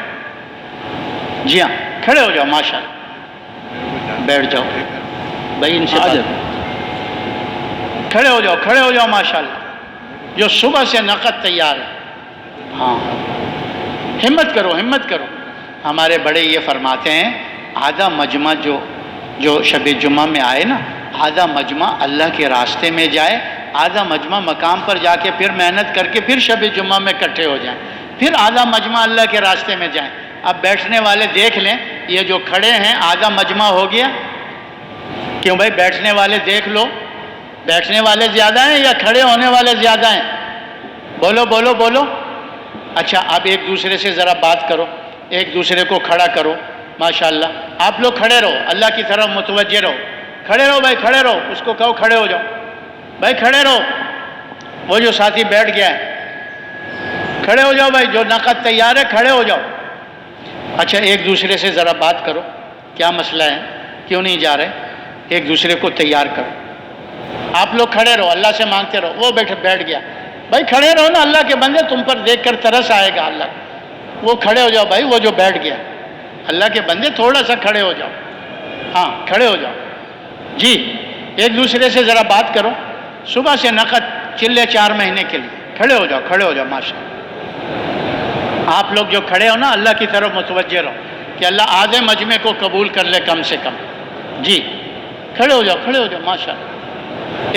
جی ہاں کھڑے ہو جاؤ ماشاءاللہ، بیٹھ جاؤ بھائی ان سے کھڑے ہو جاؤ، کھڑے ہو جاؤ ماشاءاللہ، جو صبح سے نقد تیار ہے۔ ہاں ہمت کرو، ہمت کرو۔ ہمارے بڑے یہ فرماتے ہیں آدھا مجمع جو شب جمعہ میں آئے نا، آدھا مجمع اللہ کے راستے میں جائے، آدھا مجمع مقام پر جا کے پھر محنت کر کے پھر شب جمعہ میں اکٹھے ہو جائیں، پھر آدھا مجمع اللہ کے راستے میں جائیں۔ اب بیٹھنے والے دیکھ لیں، یہ جو کھڑے ہیں آدھا مجمع ہو گیا؟ کیوں بھائی بیٹھنے والے دیکھ لو، بیٹھنے والے زیادہ ہیں یا کھڑے ہونے والے زیادہ ہیں؟ بولو بولو بولو۔ اچھا اب ایک دوسرے سے ذرا بات کرو، ایک دوسرے کو کھڑا کرو ماشاءاللہ۔ آپ لوگ کھڑے رہو، اللہ کی طرف متوجہ رہو، کھڑے رہو بھائی، کھڑے رہو، اس کو کہو کھڑے ہو جاؤ بھائی، کھڑے رہو۔ وہ جو ساتھی بیٹھ گیا ہے کھڑے ہو جاؤ بھائی، جو نقد تیار ہے کھڑے ہو جاؤ۔ اچھا ایک دوسرے سے ذرا بات کرو، کیا مسئلہ ہے، کیوں نہیں جا رہے؟ ایک دوسرے کو تیار کرو۔ آپ لوگ کھڑے رہو، اللہ سے مانگتے رہو۔ وہ بیٹھ گیا بھائی، کھڑے رہو نا، اللہ کے بندے تم پر دیکھ کر ترس آئے گا اللہ۔ وہ کھڑے ہو جاؤ بھائی، وہ جو بیٹھ گیا، اللہ کے بندے تھوڑا سا کھڑے ہو جاؤ، ہاں کھڑے ہو جاؤ جی۔ ایک دوسرے سے ذرا بات کرو، صبح سے نقد چلے 4 مہینے کے لیے، کھڑے ہو جاؤ، کھڑے ہو جاؤ ماشاءاللہ۔ آپ لوگ جو کھڑے ہو نا اللہ کی طرف متوجہ رہو کہ اللہ آدھے مجمع کو قبول کر لے کم سے کم، جی کھڑے ہو جاؤ، کھڑے ہو جاؤ ماشاءاللہ۔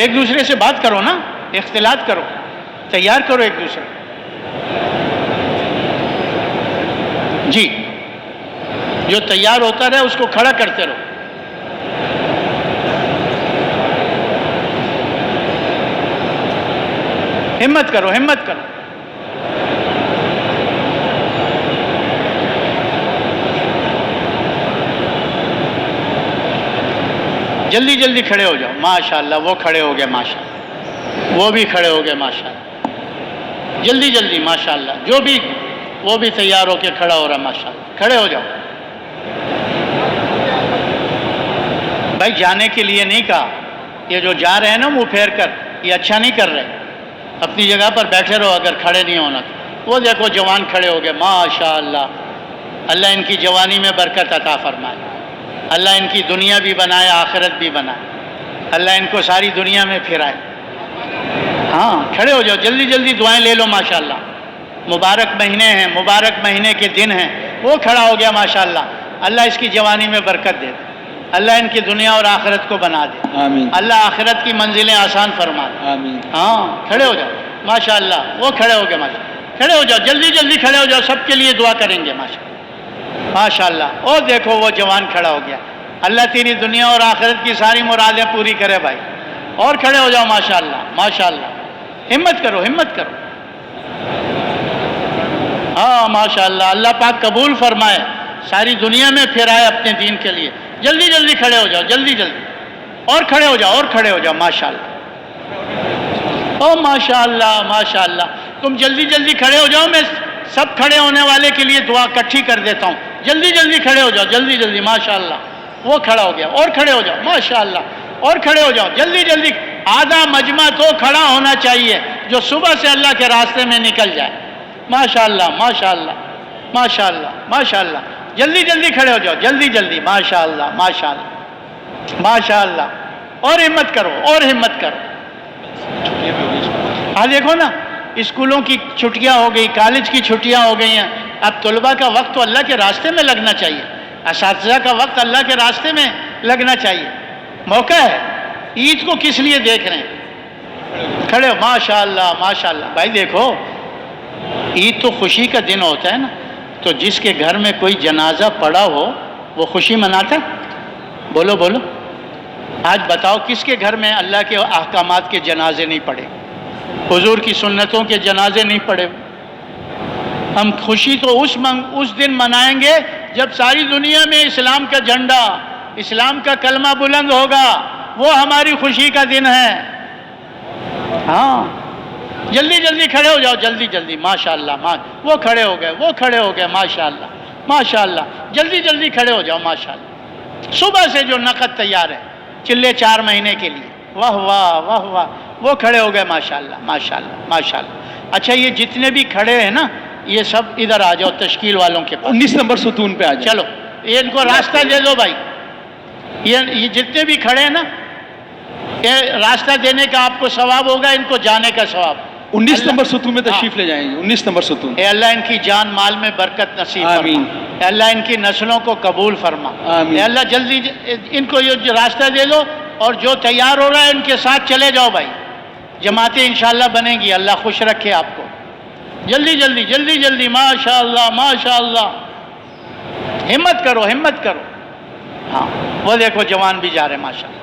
ایک دوسرے سے بات کرو نا، اختلاط کرو، تیار کرو ایک دوسرے، جی جو تیار ہوتا رہے اس کو کھڑا کرتے رہو۔ ہمت کرو، ہمت کرو۔ جلدی جلدی کھڑے ہو جاؤ ماشاءاللہ۔ وہ کھڑے ہو گئے ماشاءاللہ، وہ بھی کھڑے ہو گئے ماشاءاللہ، جلدی جلدی ماشاءاللہ۔ جو بھی وہ بھی تیار ہو کے کھڑا ہو رہا ماشاءاللہ، کھڑے ہو جاؤ بھائی۔ جانے کے لیے نہیں کہا، یہ جو جا رہے ہیں نا منہ پھیر کر، یہ اچھا نہیں کر رہے، اپنی جگہ پر بیٹھے رہو اگر کھڑے نہیں ہونا تو۔ وہ دیکھو جوان کھڑے ہو گئے ماشاءاللہ، اللہ ان کی جوانی میں برکت عطا فرمائے، اللہ ان کی دنیا بھی بنائے آخرت بھی بنائے، اللہ ان کو ساری دنیا میں پھرائے۔ ہاں کھڑے ہو جاؤ، جلدی جلدی دعائیں لے لو ماشاءاللہ۔ مبارک مہینے ہیں، مبارک مہینے کے دن ہیں۔ وہ کھڑا ہو گیا ماشاءاللہ، اللہ اس کی جوانی میں برکت دے دے، اللہ ان کی دنیا اور آخرت کو بنا دے، آمین، اللہ آخرت کی منزلیں آسان فرما دے، آمین۔ ہاں کھڑے ہو جاؤ ماشاءاللہ۔ وہ کھڑے ہو گئے ماشاءاللہ، کھڑے ہو جاؤ، جلدی جلدی کھڑے ہو جاؤ، سب کے لیے دعا کریں گے ماشاءاللہ۔ اور دیکھو وہ جوان کھڑا ہو گیا، اللہ تیری دنیا اور آخرت کی ساری مرادیں پوری کرے بھائی۔ اور کھڑے ہو جاؤ ماشاءاللہ ماشاءاللہ، ہمت کرو، ہمت کرو، ہاں ماشاءاللہ۔ اللہ پاک قبول فرمائے، ساری دنیا میں پھرائے اپنے دین کے لیے۔ جلدی جلدی کھڑے ہو جاؤ، جلدی جلدی، اور کھڑے ہو جاؤ، اور کھڑے ہو جاؤ ماشاءاللہ۔ او ماشاءاللہ ماشاءاللہ، تم جلدی جلدی کھڑے ہو جاؤ، میں سب کھڑے ہونے والے کے لیے دعا اکٹھی کر دیتا ہوں۔ جلدی جلدی کھڑے ہو جاؤ، جلدی جلدی ماشاءاللہ۔ وہ کھڑا ہو گیا، اور کھڑے ہو جاؤ ماشاءاللہ، اور کھڑے ہو جاؤ جلدی جلدی۔ آدھا مجمع تو کھڑا ہونا چاہیے جو صبح سے اللہ کے راستے میں نکل جائے ماشاءاللہ ماشاءاللہ ماشاءاللہ ماشاءاللہ۔ جلدی جلدی کھڑے ہو جاؤ، جلدی جلدی ماشاءاللہ ماشاءاللہ ماشاءاللہ۔ اور ہمت کرو، اور ہمت کرو۔ ہاں دیکھو نا، اسکولوں کی چھٹیاں ہو گئی، کالج کی چھٹیاں ہو گئی ہیں، اب طلباء کا وقت تو اللہ کے راستے میں لگنا چاہیے، اساتذہ کا وقت اللہ کے راستے میں لگنا چاہیے۔ موقع ہے، عید کو کس لیے دیکھ رہے ہیں؟ کھڑے ہو ماشاءاللہ ماشاءاللہ۔ بھائی دیکھو، عید تو خوشی کا دن ہوتا ہے نا، تو جس کے گھر میں کوئی جنازہ پڑا ہو وہ خوشی مناتا؟ بولو بولو، آج بتاؤ کس کے گھر میں اللہ کے احکامات کے جنازے نہیں پڑے، حضور کی سنتوں کے جنازے نہیں پڑے؟ ہم خوشی تو اس دن منائیں گے جب ساری دنیا میں اسلام کا جھنڈا، اسلام کا کلمہ بلند ہوگا، وہ ہماری خوشی کا دن ہے۔ ہاں جلدی جلدی کھڑے ہو جاؤ، جلدی جلدی، ماشاءاللہ، وہ کھڑے ہو گئے، وہ کھڑے ہو گئے، ماشاءاللہ ماشاءاللہ، جلدی جلدی کھڑے ہو جاؤ، ماشاءاللہ۔ صبح سے جو نقد تیار ہے چلے 4 مہینے کے لیے، واہ واہ واہ واہ، وہ کھڑے ہو گئے، ماشاءاللہ ماشاءاللہ ماشاءاللہ۔ اچھا یہ جتنے بھی کھڑے ہیں نا، یہ سب ادھر آ جاؤ تشکیل والوں کے پاس، 19 نمبر ستون پہ آ جائیں۔ چلو یہ ان کو راستہ دے دو بھائی، یہ جتنے بھی کھڑے ہیں نا، یہ راستہ دینے کا آپ کو ثواب ہوگا، ان کو جانے کا ثواب۔ 19 نمبر ستون میں تشریف لے جائیں گے، 19 نمبر ستون۔ اے اللہ ان کی جان مال میں برکت نصیب آمین۔ فرما، اے اللہ ان کی نسلوں کو قبول فرما، آمین۔ اے اللہ جلدی ان کو یہ راستہ دے دو، اور جو تیار ہو رہا ہے ان کے ساتھ چلے جاؤ بھائی، جماعتیں انشاءاللہ بنیں گی، اللہ خوش رکھے آپ کو۔ جلدی جلدی جلدی جلدی، ماشاءاللہ ماشاءاللہ، ہمت کرو ہمت کرو۔ ہاں وہ دیکھو جوان بھی جا رہے ہیں، ماشاءاللہ۔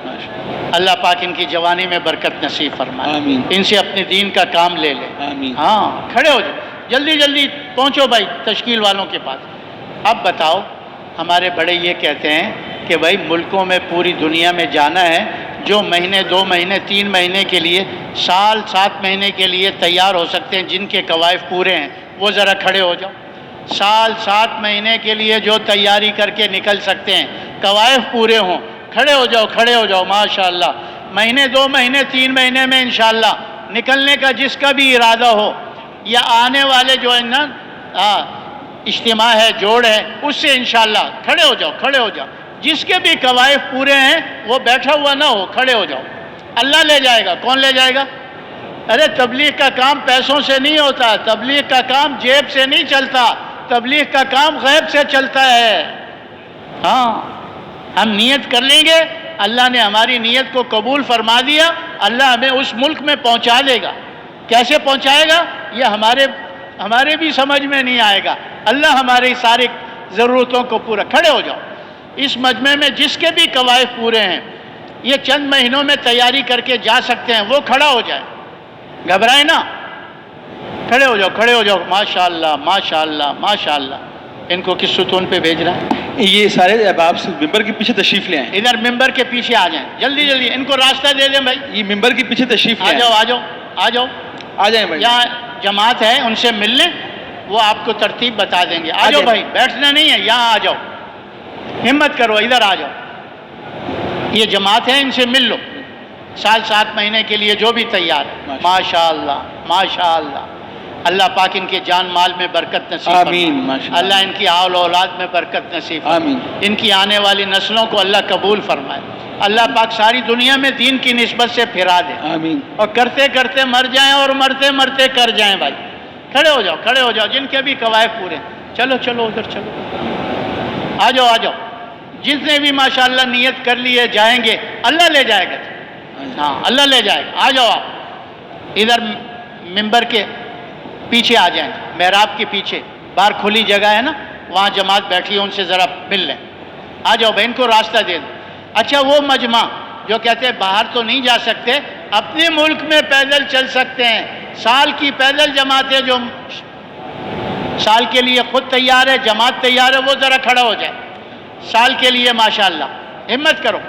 اللہ پاک ان کی جوانی میں برکت نصیب فرمائے، آمین۔ ان سے اپنے دین کا کام لے لے، آمین۔ ہاں کھڑے ہو جاؤ، جلدی جلدی پہنچو بھائی تشکیل والوں کے پاس۔ اب بتاؤ، ہمارے بڑے یہ کہتے ہیں کہ بھائی ملکوں میں پوری دنیا میں جانا ہے، جو مہینے 2 مہینے 3 مہینے کے لیے، سال 7 مہینے کے لیے تیار ہو سکتے ہیں، جن کے قوائف پورے ہیں وہ ذرا کھڑے ہو جاؤ۔ سال 7 مہینے کے لیے جو تیاری کر کے نکل سکتے ہیں، قوائف پورے ہوں، کھڑے ہو جاؤ کھڑے ہو جاؤ، ماشاءاللہ۔ مہینے 2 مہینے 3 مہینے میں انشاءاللہ نکلنے کا جس کا بھی ارادہ ہو، یا آنے والے جو ہے نا اجتماع ہے، جوڑ ہے، اس سے انشاءاللہ کھڑے ہو جاؤ کھڑے ہو جاؤ۔ جس کے بھی قوائف پورے ہیں وہ بیٹھا ہوا نہ ہو، کھڑے ہو جاؤ، اللہ لے جائے گا۔ کون لے جائے گا؟ ارے تبلیغ کا کام پیسوں سے نہیں ہوتا، تبلیغ کا کام جیب سے نہیں چلتا، تبلیغ کا کام غیب سے چلتا ہے۔ ہاں ہم نیت کر لیں گے، اللہ نے ہماری نیت کو قبول فرما دیا، اللہ ہمیں اس ملک میں پہنچا دے گا۔ کیسے پہنچائے گا یہ ہمارے بھی سمجھ میں نہیں آئے گا، اللہ ہماری ساری ضرورتوں کو پورا۔ کھڑے ہو جاؤ، اس مجمع میں جس کے بھی قوائف پورے ہیں، یہ چند مہینوں میں تیاری کر کے جا سکتے ہیں، وہ کھڑا ہو جائے، گھبرائے نا، کھڑے ہو جاؤ کھڑے ہو جاؤ، ماشاءاللہ ماشاءاللہ ماشاءاللہ۔ ان کو کس ستون پہ بھیج رہا ہے؟ یہ سارے احباب ممبر کے پیچھے تشریف لے آئیں، ادھر ممبر کے پیچھے آ جائیں، جلدی جلدی ان کو راستہ دے دیں بھائی، یہ ممبر کے پیچھے تشریف آ لے جاؤ آئیں، آ جاؤ آ جاؤ، آ جائیں بھائی۔ یہاں جماعت ہے ان سے مل لیں، وہ آپ کو ترتیب بتا دیں گے۔ آ جاؤ بھائی، بیٹھنا نہیں ہے، یہاں آ جاؤ، ہمت کرو، ادھر آ جاؤ، یہ جماعت ہے، ان سے مل لو، سال 7 مہینے کے لیے جو بھی تیار ہے، ماشاءاللہ ماشاءاللہ۔ اللہ پاک ان کے جان مال میں برکت نصیب آمین، فرمائے، ماشاءاللہ۔ اللہ ان کی اول اولاد میں برکت نصیب فرمائے، آمین۔ ان کی آنے والی نسلوں کو اللہ قبول فرمائے، اللہ پاک ساری دنیا میں دین کی نسبت سے پھرا دے، آمین۔ اور کرتے کرتے مر جائیں اور مرتے مرتے کر جائیں بھائی۔ کھڑے ہو جاؤ کھڑے ہو جاؤ، جن کے بھی قوائف پورے ہیں، چلو چلو ادھر چلو، آ جاؤ آ جاؤ، جتنے بھی ماشاءاللہ نیت کر لیے جائیں گے، اللہ لے جائے گا، ہاں اللہ لے جائے گا۔ آ جاؤ آپ ادھر ممبر کے پیچھے آ جائیں، محراب کے پیچھے باہر کھلی جگہ ہے نا، وہاں جماعت بیٹھی ہے، ان سے ذرا مل لیں، آ جاؤ بھائی، ان کو راستہ دے دو۔ اچھا وہ مجمع جو کہتے ہیں باہر تو نہیں جا سکتے، اپنے ملک میں پیدل چل سکتے ہیں، سال کی پیدل جماعتیں جو سال کے لیے خود تیار ہے، جماعت تیار ہے، وہ ذرا کھڑا ہو جائے سال کے لیے، ماشاءاللہ ہمت کرو،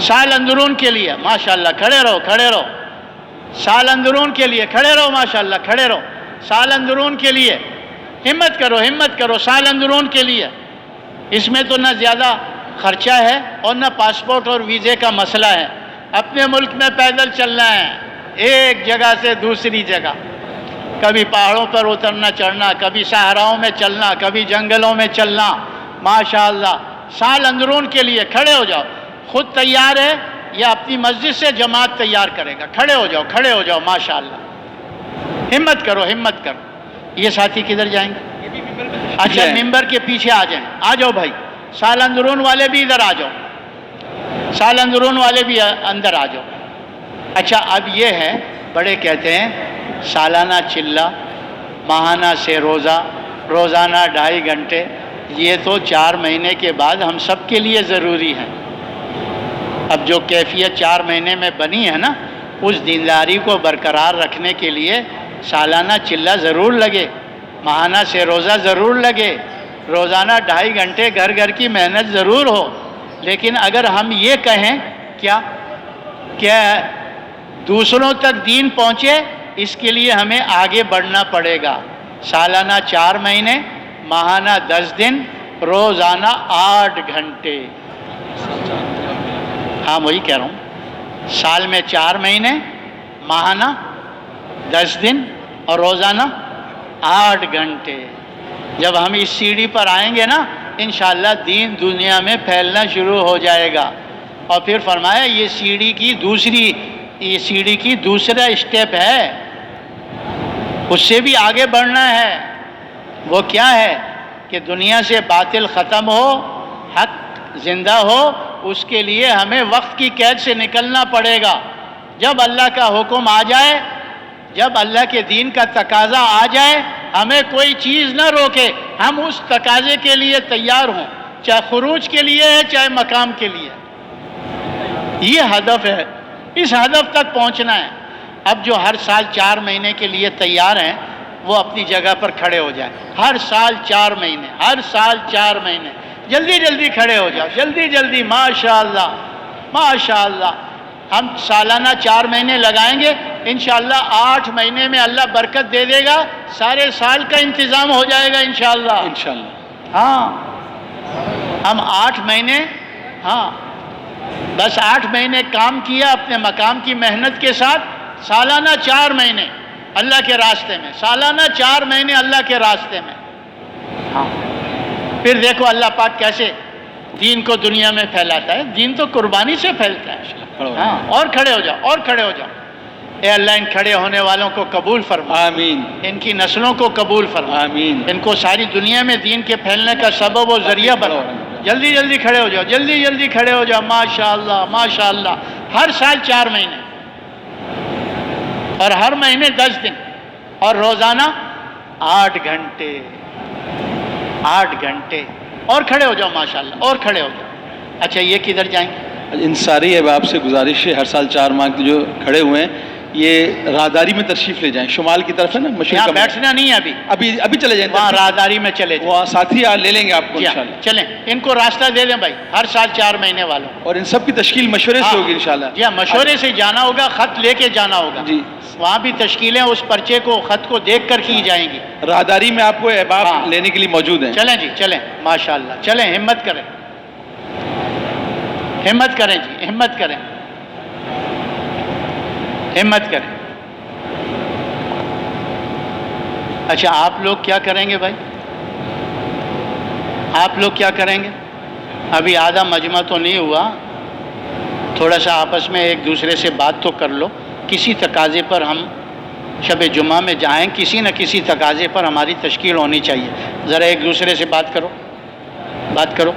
سال اندرون کے لیے، ماشاءاللہ کھڑے رہو کھڑے رہو، سال اندرون کے لیے کھڑے رہو، ماشاءاللہ کھڑے رہو، سال اندرون کے لیے ہمت کرو، سال اندرون کے لیے۔ اس میں تو نہ زیادہ خرچہ ہے اور نہ پاسپورٹ اور ویزے کا مسئلہ ہے، اپنے ملک میں پیدل چلنا ہے، ایک جگہ سے دوسری جگہ، کبھی پہاڑوں پر اترنا چڑھنا، کبھی صحراؤں میں چلنا، کبھی جنگلوں میں چلنا، ماشاءاللہ۔ سال اندرون کے لیے کھڑے ہو جاؤ، خود تیار ہے یا اپنی مسجد سے جماعت تیار کرے گا، کھڑے ہو جاؤ ماشاءاللہ، ہمت کرو ہمت کرو۔ یہ ساتھی کدھر جائیں گے؟ اچھا ممبر کے پیچھے آ جائیں، آ جاؤ بھائی، سال اندرون والے بھی ادھر آ جاؤ، سال اندرون والے بھی اندر آ جاؤ۔ اچھا اب یہ ہے، بڑے کہتے ہیں سالانہ چلہ، ماہانہ سے روزہ، روزانہ 2.5 گھنٹے، یہ تو 4 مہینے کے بعد ہم سب کے لیے ضروری ہے۔ اب جو کیفیت 4 مہینے میں بنی ہے نا، اس دینداری کو برقرار رکھنے کے لیے سالانہ چلہ ضرور لگے، ماہانہ سے روزہ ضرور لگے، روزانہ 2.5 گھنٹے گھر گھر کی محنت ضرور ہو۔ لیکن اگر ہم یہ کہیں کیا دوسروں تک دین پہنچے اس کے لیے ہمیں آگے بڑھنا پڑے گا. سالانہ 4 مہینے، ماہانہ 10 دن، روزانہ 8 گھنٹے. ہاں وہی کہہ رہا ہوں، سال میں 4 مہینے، ماہانہ 10 دن اور روزانہ 8 گھنٹے. جب ہم اس سیڑھی پر آئیں گے نا، انشاءاللہ دین دنیا میں پھیلنا شروع ہو جائے گا. اور پھر فرمایا یہ سیڑھی کی دوسرا اسٹیپ ہے، اس سے بھی آگے بڑھنا ہے. وہ کیا ہے کہ دنیا سے باطل ختم ہو، حق زندہ ہو. اس کے لیے ہمیں وقت کی قید سے نکلنا پڑے گا. جب اللہ کا حکم آ جائے، جب اللہ کے دین کا تقاضا آ جائے، ہمیں کوئی چیز نہ روکے، ہم اس تقاضے کے لیے تیار ہوں، چاہے خروج کے لیے ہے چاہے مقام کے لیے. یہ ہدف ہے، اس ہدف تک پہنچنا ہے. اب جو ہر سال 4 مہینے کے لیے تیار ہیں وہ اپنی جگہ پر کھڑے ہو جائیں. ہر سال 4 مہینے، ہر سال 4 مہینے، جلدی جلدی کھڑے ہو جاؤ، جلدی جلدی. ماشاءاللہ ماشاءاللہ. ہم سالانہ 4 مہینے لگائیں گے، انشاءاللہ 8 مہینے میں اللہ برکت دے دے گا، سارے سال کا انتظام ہو جائے گا انشاءاللہ. انشاءاللہ. ہاں ہم 8 مہینے، ہاں بس 8 مہینے کام کیا اپنے مقام کی محنت کے ساتھ. سالانہ 4 مہینے اللہ کے راستے میں، سالانہ 4 مہینے اللہ کے راستے میں. ہاں پھر دیکھو اللہ پاک کیسے دین کو دنیا میں پھیلاتا ہے. دین تو قربانی سے پھیلتا ہے. ہاں اور کھڑے ہو جاؤ، اور کھڑے ہو جاؤ. اے اللہ ان کھڑے ہونے والوں کو قبول فرما، آمین. ان کی نسلوں کو قبول فرما، آمین. ان کو ساری دنیا میں دین کے پھیلنے کا سبب و ذریعہ بنا. جلدی جلدی کھڑے ہو جاؤ، جلدی جلدی کھڑے ہو جاؤ. ماشاءاللہ ماشاءاللہ. ہر سال 4 مہینے اور ہر مہینے 10 دن اور روزانہ 8 گھنٹے. 8 گھنٹے اور کھڑے ہو جاؤ ماشاءاللہ، اور کھڑے ہو جاؤ. اچھا یہ کدھر جائیں گے؟ ان ساری احباب سے گزارش ہے، ہر سال 4 ماہ کے جو کھڑے ہوئے ہیں یہ راہداری میں تشریف لے جائیں. شمال کی طرف ہے نا، مشرق یہاں کا بیٹھنا نہیں ہے ابھی چلے جائیں. وہاں راہداری میں چلے جائیں. وہاں ساتھی لے لیں گے آپ کو جی ہاں، انشاءاللہ. چلیں ان کو راستہ دے دیں بھائی، ہر سال 4 مہینے والوں. اور ان سب کی تشکیل مشورے سے ہوگی انشاءاللہ. جی ہاں، مشورے سے جانا ہوگا، خط لے کے جانا ہوگا. جی وہاں بھی تشکیلیں اس پرچے کو، خط کو دیکھ کر کی جائیں گی. راہداری میں آپ کو احباب لینے کے لیے موجود ہیں. چلیں جی چلیں ماشاءاللہ. چلیں ہمت کریں، ہمت کریں جی، ہمت کریں، ہمت کریں. اچھا آپ لوگ کیا کریں گے بھائی؟ آپ لوگ کیا کریں گے؟ ابھی آدھا مجمع تو نہیں ہوا، تھوڑا سا آپس میں ایک دوسرے سے بات تو کر لو. کسی تقاضے پر ہم شب جمعہ میں جائیں، کسی نہ کسی تقاضے پر ہماری تشکیل ہونی چاہیے. ذرا ایک دوسرے سے بات کرو، بات کرو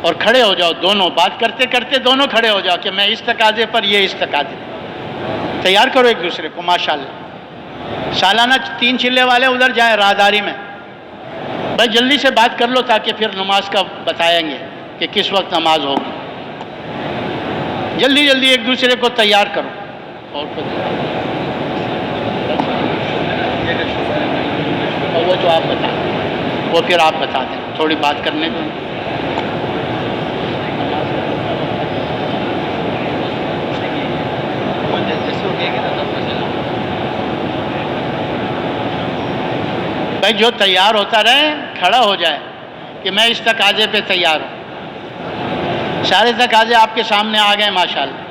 اور کھڑے ہو جاؤ. دونوں بات کرتے کرتے دونوں کھڑے ہو جاؤ کہ میں اس تقاضے پر، یہ اس تقاضے پر. تیار کرو ایک دوسرے کو ماشاءاللہ. سالانہ 3 چلے والے ادھر جائیں راہداری میں. بھائی جلدی سے بات کر لو تاکہ پھر نماز کا بتائیں گے کہ کس وقت نماز ہوگی. جلدی جلدی ایک دوسرے کو تیار کرو. اور وہ جو آپ بتا دیں، وہ پھر آپ بتا دیں، تھوڑی بات کرنے دو. بھائی جو تیار ہوتا رہے کھڑا ہو جائے کہ میں اس تقاضے پہ تیار ہوں. سارے تقاضے آپ کے سامنے آ گئے ماشاءاللہ.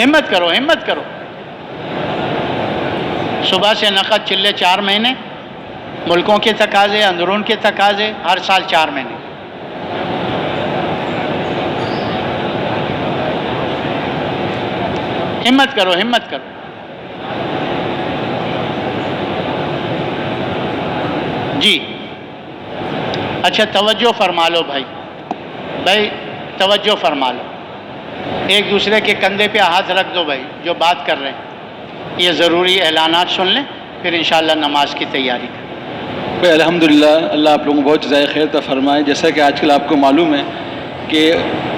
ہمت کرو، ہمت کرو. صبح سے نقد چلے 4 مہینے، ملکوں کے تقاضے، اندرون کے تقاضے، ہر سال 4 مہینے. ہمت کرو، ہمت کرو. جی اچھا توجہ فرما لو بھائی، بھائی توجہ فرما لو. ایک دوسرے کے کندھے پہ ہاتھ رکھ دو بھائی جو بات کر رہے ہیں. یہ ضروری اعلانات سن لیں پھر انشاءاللہ نماز کی تیاری کریں. بھائی الحمدللہ اللہ آپ لوگوں کو بہت جزائے خیر عطا فرمائے. جیسا کہ آج کل آپ کو معلوم ہے کہ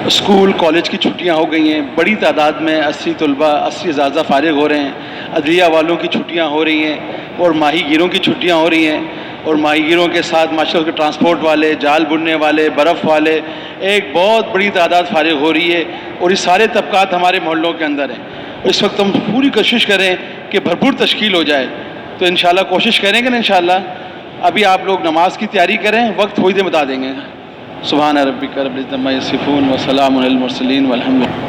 اسکول کالج کی چھٹیاں ہو گئی ہیں. بڑی تعداد میں 80 طلباء 80 اساتذہ فارغ ہو رہے ہیں. عدلیہ والوں کی چھٹیاں ہو رہی ہیں اور ماہی گیروں کی چھٹیاں ہو رہی ہیں. اور ماہی گیروں کے ساتھ ماشاء اللہ کے ٹرانسپورٹ والے، جال بننے والے، برف والے، ایک بہت بڑی تعداد فارغ ہو رہی ہے، اور یہ سارے طبقات ہمارے محلوں کے اندر ہیں۔ اس وقت ہم پوری کوشش کریں کہ بھرپور تشکیل ہو جائے، تو انشاءاللہ کوشش کریں گے نا انشاءاللہ۔ ابھی آپ لوگ نماز کی تیاری کریں، وقت تھوڑی دیر بتا دیں گے۔ سبحان ربک رب العزت عما یصفون وسلام علی المرسلین والحمد للہ۔